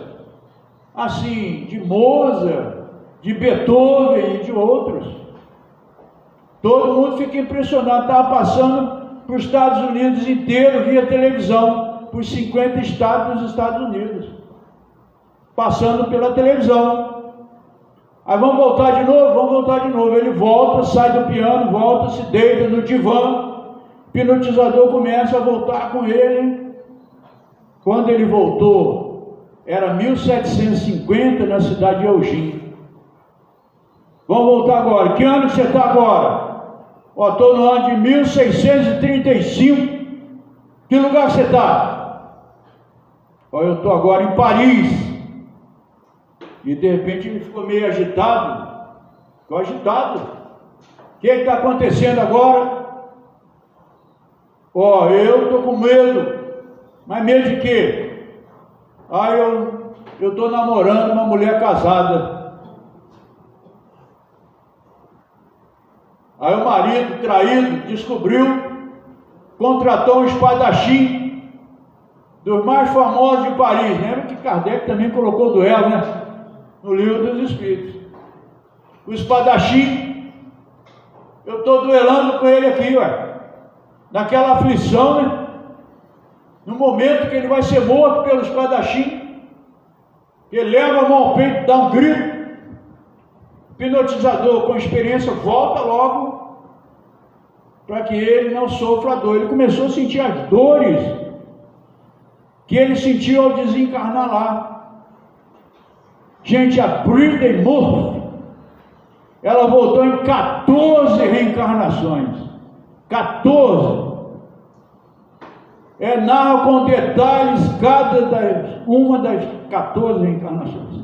assim, de Mozart, de Beethoven e de outros. Todo mundo fica impressionado. Estava passando para os Estados Unidos inteiro via televisão, por 50 estados dos Estados Unidos, passando pela televisão. Aí vamos voltar de novo. Ele volta, sai do piano, volta, se deita no divã. O hipnotizador começa a voltar com ele. Quando ele voltou, era 1750 na cidade de Eugênia. Vamos voltar agora. Que ano você está agora? Estou no ano de 1635. Que lugar você está? Eu estou agora em Paris. E de repente ele ficou meio agitado. Ficou agitado. O que está acontecendo agora? Eu estou com medo. Mas medo de quê? Eu estou namorando uma mulher casada. Aí o marido traído descobriu, contratou um espadachim dos mais famosos de Paris. Lembra que Kardec também colocou o duelo, né? No livro dos Espíritos. O espadachim, eu estou duelando com ele aqui, naquela aflição, né? No momento que ele vai ser morto pelo espadachim, ele leva a mão ao peito, dá um grito. O hipnotizador, com experiência, volta logo para que ele não sofra a dor. Ele começou a sentir as dores que ele sentiu ao desencarnar lá. Gente, a Bridget Murphy, ela voltou em 14 reencarnações. 14. Narra com detalhes uma das 14 reencarnações.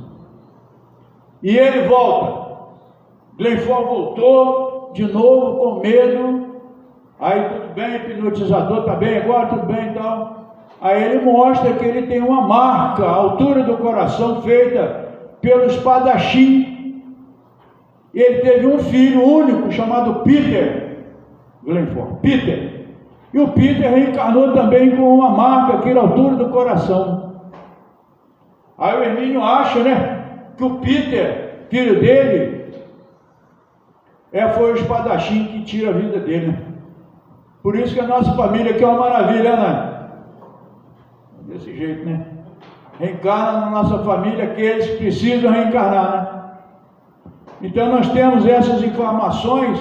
E ele volta. Glenford voltou de novo com medo. Aí tudo bem, hipnotizador está bem agora, tudo bem e tal. Aí ele mostra que ele tem uma marca à altura do coração feita pelo espadachim. E ele teve um filho único chamado Peter Glenford. Peter. E o Peter reencarnou também com uma marca aqui à altura do coração. Aí o Hermínio acha, né, que o Peter, filho dele, foi o espadachim que tira a vida dele, né? Por isso que a nossa família aqui é uma maravilha, né? Desse jeito, né? Reencarna na nossa família aqueles que precisam reencarnar, né? Então nós temos essas informações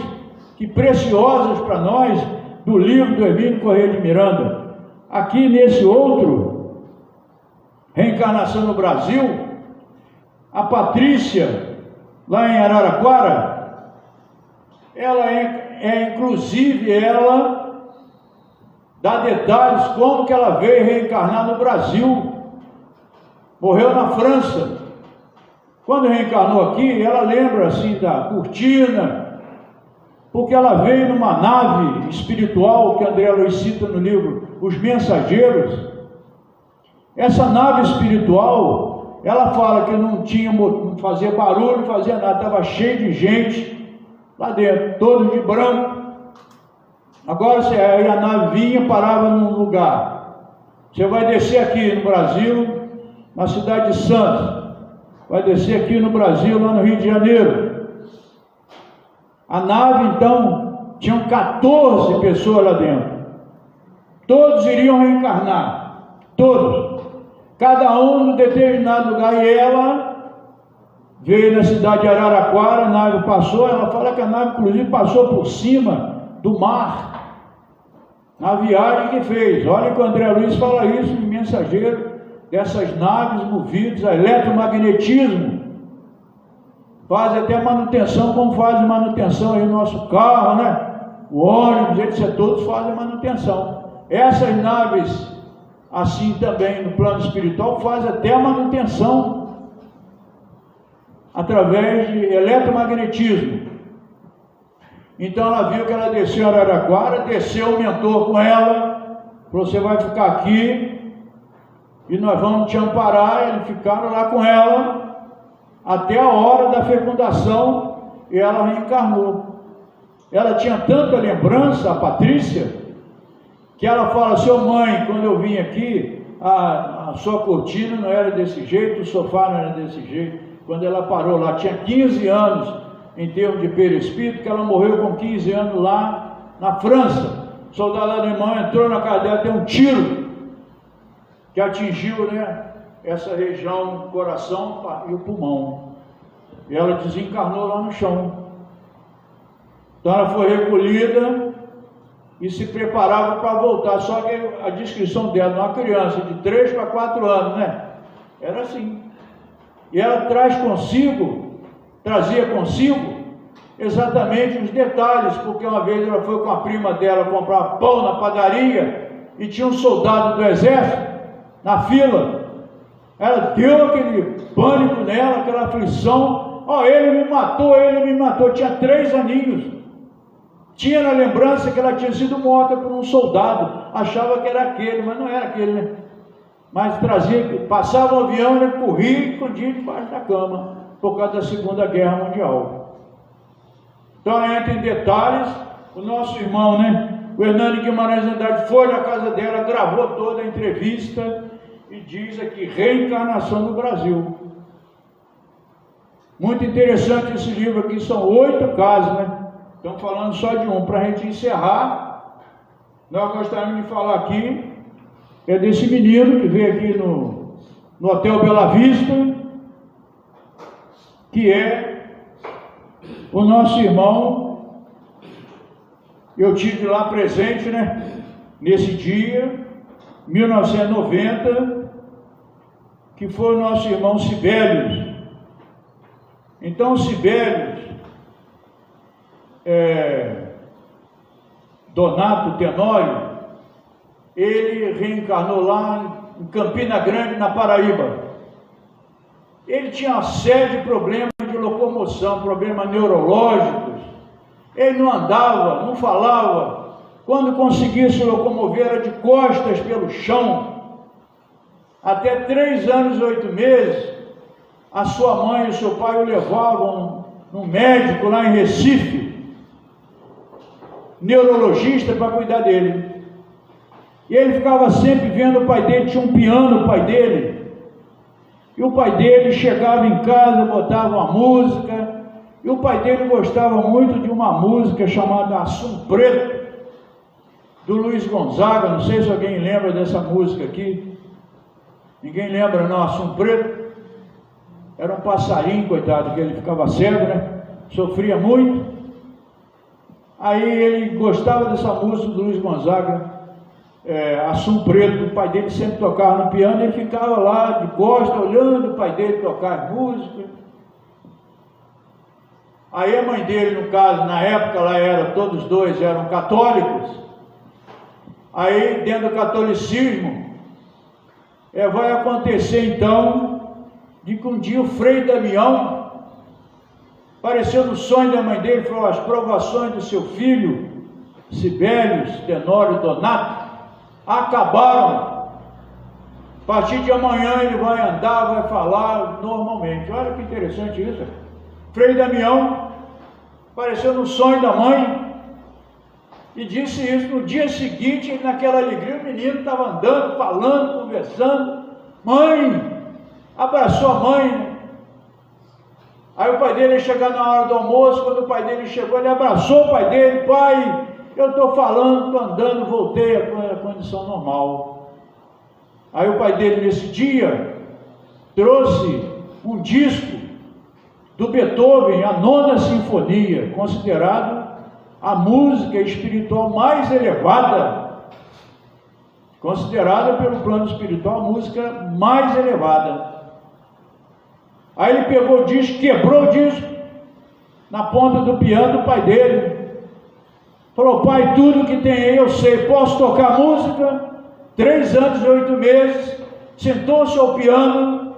que preciosas para nós do livro do Hermínio Corrêa de Miranda. Aqui nesse outro, Reencarnação no Brasil, a Patrícia, lá em Araraquara, ela inclusive, ela dá detalhes como que ela veio reencarnar no Brasil. Morreu na França. Quando reencarnou aqui, ela lembra assim da cortina, porque ela veio numa nave espiritual que André Luiz cita no livro Os Mensageiros. Essa nave espiritual, ela fala que não fazia barulho, não fazia nada, estava cheio de gente lá dentro, todos de branco. Agora aí a nave vinha, parava num lugar. Você vai descer aqui no Brasil, na cidade de Santos. Vai descer aqui no Brasil, lá no Rio de Janeiro. A nave, então, tinham 14 pessoas lá dentro. Todos iriam reencarnar. Todos. Cada um num determinado lugar. E ela veio na cidade de Araraquara, a nave passou. Ela fala que a nave, inclusive, passou por cima do mar. Na viagem que fez. Olha que o André Luiz fala isso no Mensageiro. Dessas naves movidas a eletromagnetismo, faz até manutenção, como faz manutenção aí no nosso carro, né? O ônibus, etc. Todos fazem manutenção. Essas naves assim também no plano espiritual, faz até a manutenção através de eletromagnetismo. Então ela viu que ela desceu a Araraquara, desceu o mentor com ela, falou: você vai ficar aqui e nós vamos te amparar. Eles ficaram lá com ela até a hora da fecundação e ela reencarnou. Ela tinha tanta lembrança, a Patrícia, que ela fala: seu mãe, quando eu vim aqui, a sua cortina não era desse jeito, o sofá não era desse jeito. Quando ela parou lá, tinha 15 anos em termos de perispírito, que ela morreu com 15 anos lá na França. O soldado alemão entrou na casa dela, deu um tiro que atingiu, né, essa região do coração e o pulmão. E ela desencarnou lá no chão. Então ela foi recolhida e se preparava para voltar. Só que a descrição dela, de uma criança de 3 para 4 anos, né, era assim. E ela trazia consigo exatamente os detalhes, porque uma vez ela foi com a prima dela comprar pão na padaria e tinha um soldado do exército na fila. Ela deu aquele pânico nela, aquela aflição: ó, ele me matou, tinha 3 aninhos. Tinha na lembrança que ela tinha sido morta por um soldado, achava que era aquele, mas não era aquele, né? Mas trazia, passava um avião, ele corria e escondia debaixo da cama, por causa da Segunda Guerra Mundial. Então ela entra em detalhes. O nosso irmão, né, o Hernani Guimarães Andrade, foi na casa dela, gravou toda a entrevista e diz aqui: reencarnação no Brasil. Muito interessante esse livro aqui, são 8 casos, né? Estamos falando só de um. Para a gente encerrar, nós gostaríamos de falar aqui, é desse menino que veio aqui no Hotel Bela Vista, que é o nosso irmão. Eu tive lá presente, né, nesse dia, 1990, que foi o nosso irmão Sibelius. Então, Sibelius, Donato Tenório, ele reencarnou lá em Campina Grande, na Paraíba. Ele tinha uma série de problemas de locomoção, problemas neurológicos. Ele não andava, não falava. Quando conseguia se locomover, era de costas pelo chão. Até 3 anos e 8 meses, a sua mãe e o seu pai o levavam num médico lá em Recife, neurologista, para cuidar dele. E ele ficava sempre vendo o pai dele, tinha um piano, o pai dele, e o pai dele chegava em casa, botava uma música, e o pai dele gostava muito de uma música chamada Assum Preto, do Luiz Gonzaga. Não sei se alguém lembra dessa música aqui. Ninguém lembra não? Assum Preto era um passarinho, coitado, que ele ficava cego, né, sofria muito. Aí ele gostava dessa música do Luiz Gonzaga, Assum Preto. O pai dele sempre tocava no piano, ele ficava lá de costas, olhando o pai dele tocar música. Aí a mãe dele, no caso, na época lá todos dois eram católicos. Aí dentro do catolicismo, vai acontecer então, de que um dia o Frei Damião apareceu no sonho da mãe dele, falou: as provações do seu filho, Sibelius Tenório Donato, acabaram. A partir de amanhã ele vai andar, vai falar normalmente. Olha que interessante isso. Frei Damião apareceu no sonho da mãe e disse isso. No dia seguinte, naquela alegria, o menino estava andando, falando, conversando. Mãe! Abraçou a mãe. Aí o pai dele ia chegar na hora do almoço. Quando o pai dele chegou, ele abraçou o pai dele: pai, eu estou falando, estou andando, voltei à condição normal. Aí o pai dele, nesse dia, trouxe um disco do Beethoven, a 9ª Sinfonia, considerado a música espiritual mais elevada, considerada pelo plano espiritual a música mais elevada. Aí ele pegou o disco, quebrou o disco na ponta do piano do pai dele. Falou: pai, tudo que tem aí eu sei, posso tocar música? 3 anos e 8 meses, sentou-se ao piano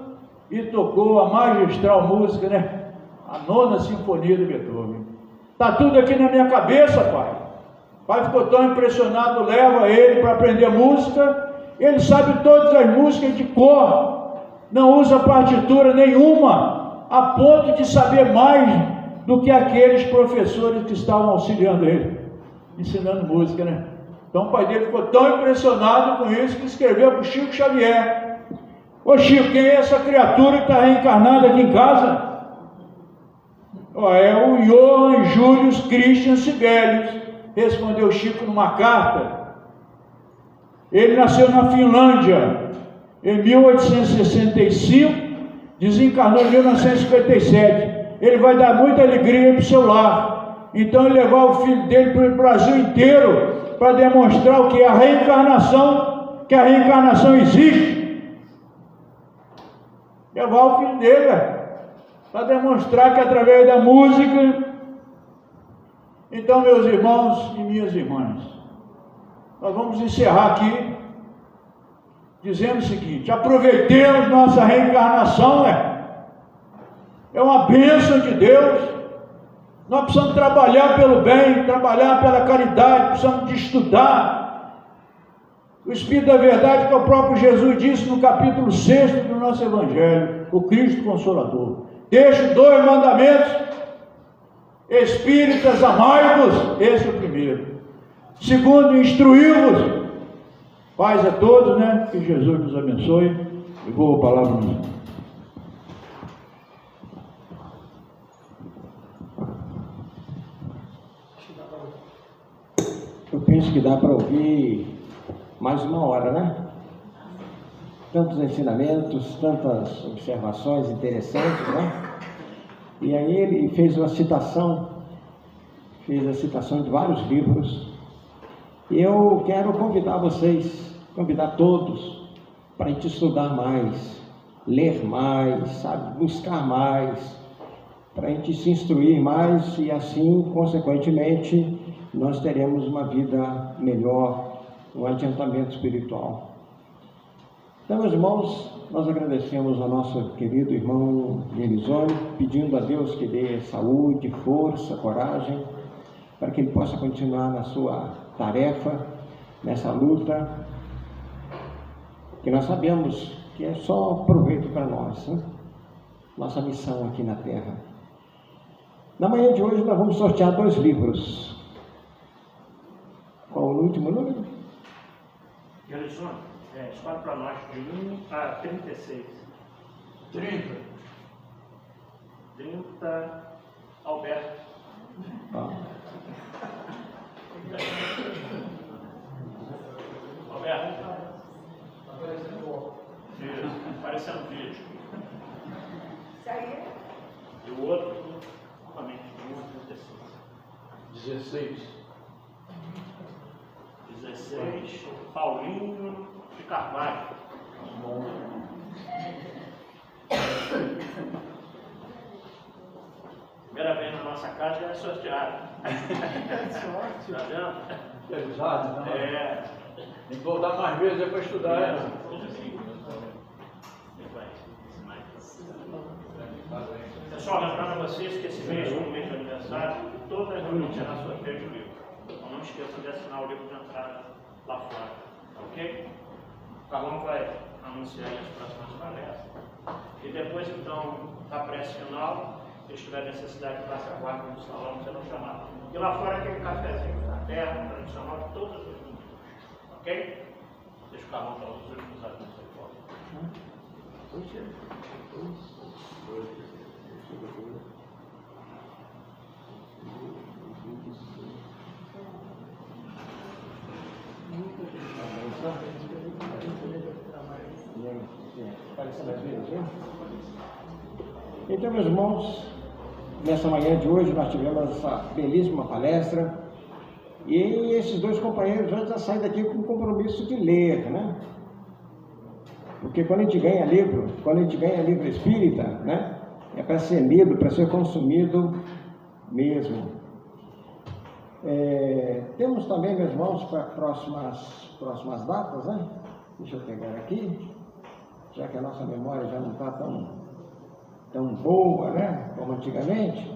e tocou a magistral música, né? A 9ª Sinfonia de Beethoven. Está tudo aqui na minha cabeça, pai. O pai ficou tão impressionado, leva ele para aprender música. Ele sabe todas as músicas de cor, não usa partitura nenhuma, a ponto de saber mais do que aqueles professores que estavam auxiliando ele, ensinando música, né? Então o pai dele ficou tão impressionado com isso que escreveu para o Chico Xavier: ô Chico, quem é essa criatura que está reencarnada aqui em casa? É o Johann Julius Christian Sibelius, respondeu Chico numa carta. Ele nasceu na Finlândia em 1865, desencarnou em 1957. Ele vai dar muita alegria para o seu lar. Então ele levar o filho dele para o Brasil inteiro para demonstrar o que é a reencarnação, que a reencarnação existe. Levar o filho dele para demonstrar que através da música. Então, meus irmãos e minhas irmãs, nós vamos encerrar aqui dizendo o seguinte: aproveitemos nossa reencarnação, é uma bênção de Deus. Nós precisamos trabalhar pelo bem, trabalhar pela caridade, precisamos de estudar. O Espírito da Verdade, que o próprio Jesus disse no capítulo 6 do nosso Evangelho, o Cristo Consolador: deixo 2 mandamentos, espíritas, amai-vos, esse é o primeiro. Segundo, instruí-vos. Paz a todos, né? Que Jesus nos abençoe. E boa palavra minha. Eu penso que dá para ouvir mais 1 hora, né? Tantos ensinamentos, tantas observações interessantes, né? E aí ele fez a citação de vários livros. E eu quero convidar vocês, convidar todos, para a gente estudar mais, ler mais, sabe, buscar mais, para a gente se instruir mais e assim, consequentemente, nós teremos uma vida melhor, um adiantamento espiritual. Então, meus irmãos, nós agradecemos ao nosso querido irmão Gerizone, pedindo a Deus que dê saúde, força, coragem, para que ele possa continuar na sua tarefa, nessa luta, que nós sabemos que é só proveito para nós, né? Nossa missão aqui na Terra. Na manhã de hoje nós vamos sortear 2 livros. Qual o último número? Gerizone, escolhe para nós de 1 a 36. 30. Alberto. Alberto. Aparecendo vídeo. Isso aí. E o outro, novamente, 16. 16, Paulinho de Carvalho. Primeira vez na nossa casa já é sorteado. Sorte. Tá vendo? Que avisado, não? Tem que voltar mais vezes para estudar. Pessoal, lembrando a vocês que esse mês, como mês de aniversário, todas as reuniões será sorteio de livro. Então não esqueçam de assinar o livro de entrada lá fora, ok? O Carlão vai anunciar as próximas palestras. E depois, então, da prece final, se tiver necessidade de passar a guarda no salão, serão chamados. E lá fora aquele cafezinho fraterno, tradicional de todas as reuniões. Ok? Deixa o Carlão para os últimos avisos aí fora. Então, meus irmãos, nessa manhã de hoje nós tivemos essa belíssima palestra e esses 2 companheiros já saem daqui com o compromisso de ler, né? Porque quando a gente ganha livro espírita, né? É para ser lido, para ser consumido mesmo. Temos também, meus irmãos, para próximas datas, né? Deixa eu pegar aqui, já que a nossa memória já não está tão boa, né, como antigamente.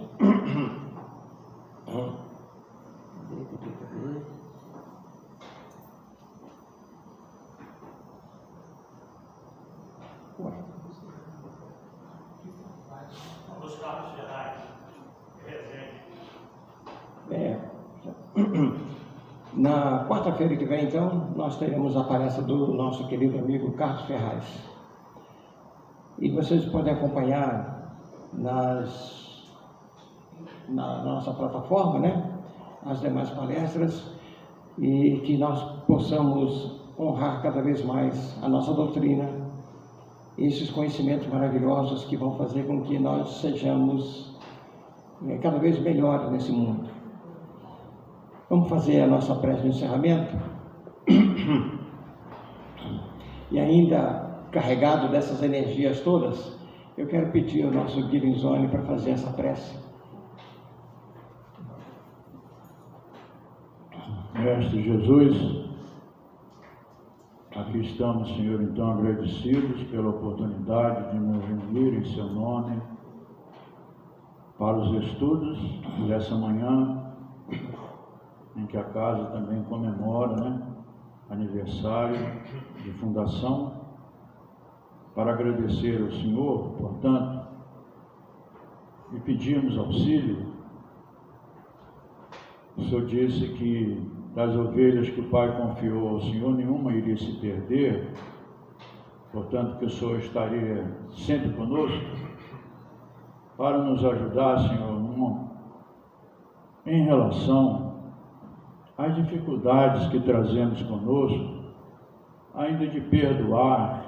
Os carros gerais, na quarta-feira que vem, então, nós teremos a palestra do nosso querido amigo Carlos Ferraz. E vocês podem acompanhar na nossa plataforma, né, as demais palestras, e que nós possamos honrar cada vez mais a nossa doutrina, esses conhecimentos maravilhosos que vão fazer com que nós sejamos cada vez melhores nesse mundo. Vamos fazer a nossa prece de encerramento? E ainda carregado dessas energias todas, eu quero pedir ao nosso Guirinzone para fazer essa prece. Mestre Jesus, aqui estamos, Senhor, então agradecidos pela oportunidade de nos reunir em Seu nome para os estudos dessa manhã, em que a casa também comemora, né, aniversário de fundação, para agradecer ao Senhor, portanto, e pedimos auxílio. O Senhor disse que das ovelhas que o Pai confiou ao Senhor, nenhuma iria se perder, portanto, que o Senhor estaria sempre conosco, para nos ajudar, Senhor, em relação às dificuldades que trazemos conosco, ainda de perdoar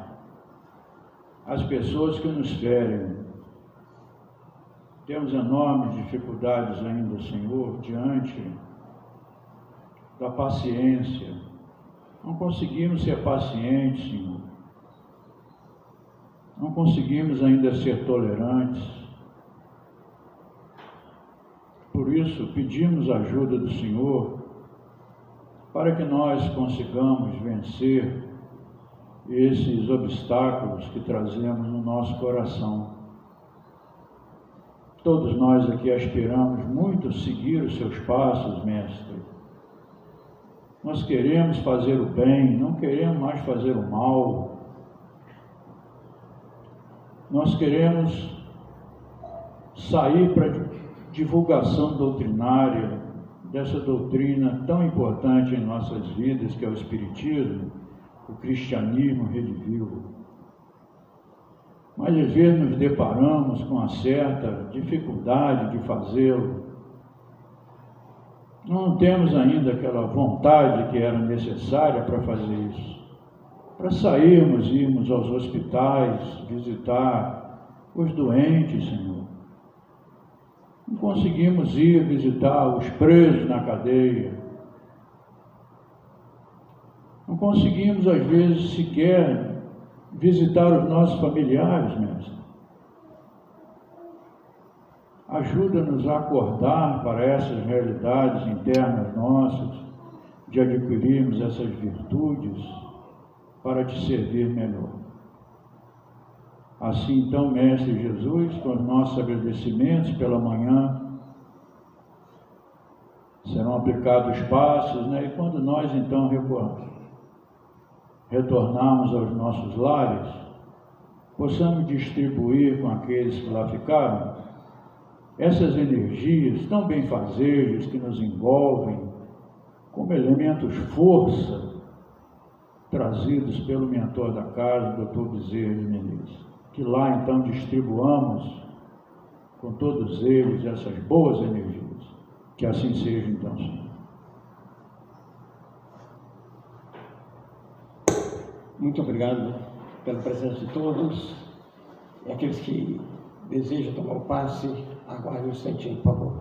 as pessoas que nos ferem. Temos enormes dificuldades ainda, Senhor, diante da paciência. Não conseguimos ser pacientes, Senhor. Não conseguimos ainda ser tolerantes. Por isso, pedimos a ajuda do Senhor para que nós consigamos vencer esses obstáculos que trazemos no nosso coração. Todos nós aqui aspiramos muito seguir os seus passos, Mestre. Nós queremos fazer o bem, não queremos mais fazer o mal. Nós queremos sair para a divulgação doutrinária dessa doutrina tão importante em nossas vidas, que é o Espiritismo, o cristianismo redivivo. Mas às vezes nos deparamos com uma certa dificuldade de fazê-lo. Não temos ainda aquela vontade que era necessária para fazer isso. Para sairmos, irmos aos hospitais, visitar os doentes, Senhor. Não conseguimos ir visitar os presos na cadeia. Não conseguimos, às vezes, sequer visitar os nossos familiares, Mestre. Ajuda-nos a acordar para essas realidades internas nossas, de adquirirmos essas virtudes para te servir melhor. Assim, então, Mestre Jesus, com os nossos agradecimentos pela manhã, serão aplicados passos, né? E quando nós, então, retornarmos aos nossos lares, possamos distribuir com aqueles que lá ficaram essas energias tão benfazejas que nos envolvem como elementos força trazidos pelo mentor da casa, Dr. Bezerra de Menezes. Que lá então distribuamos com todos eles essas boas energias. Que assim seja então, Senhor. Muito obrigado pela presença de todos. E aqueles que desejam tomar o passe, aguardem um instantinho, por favor.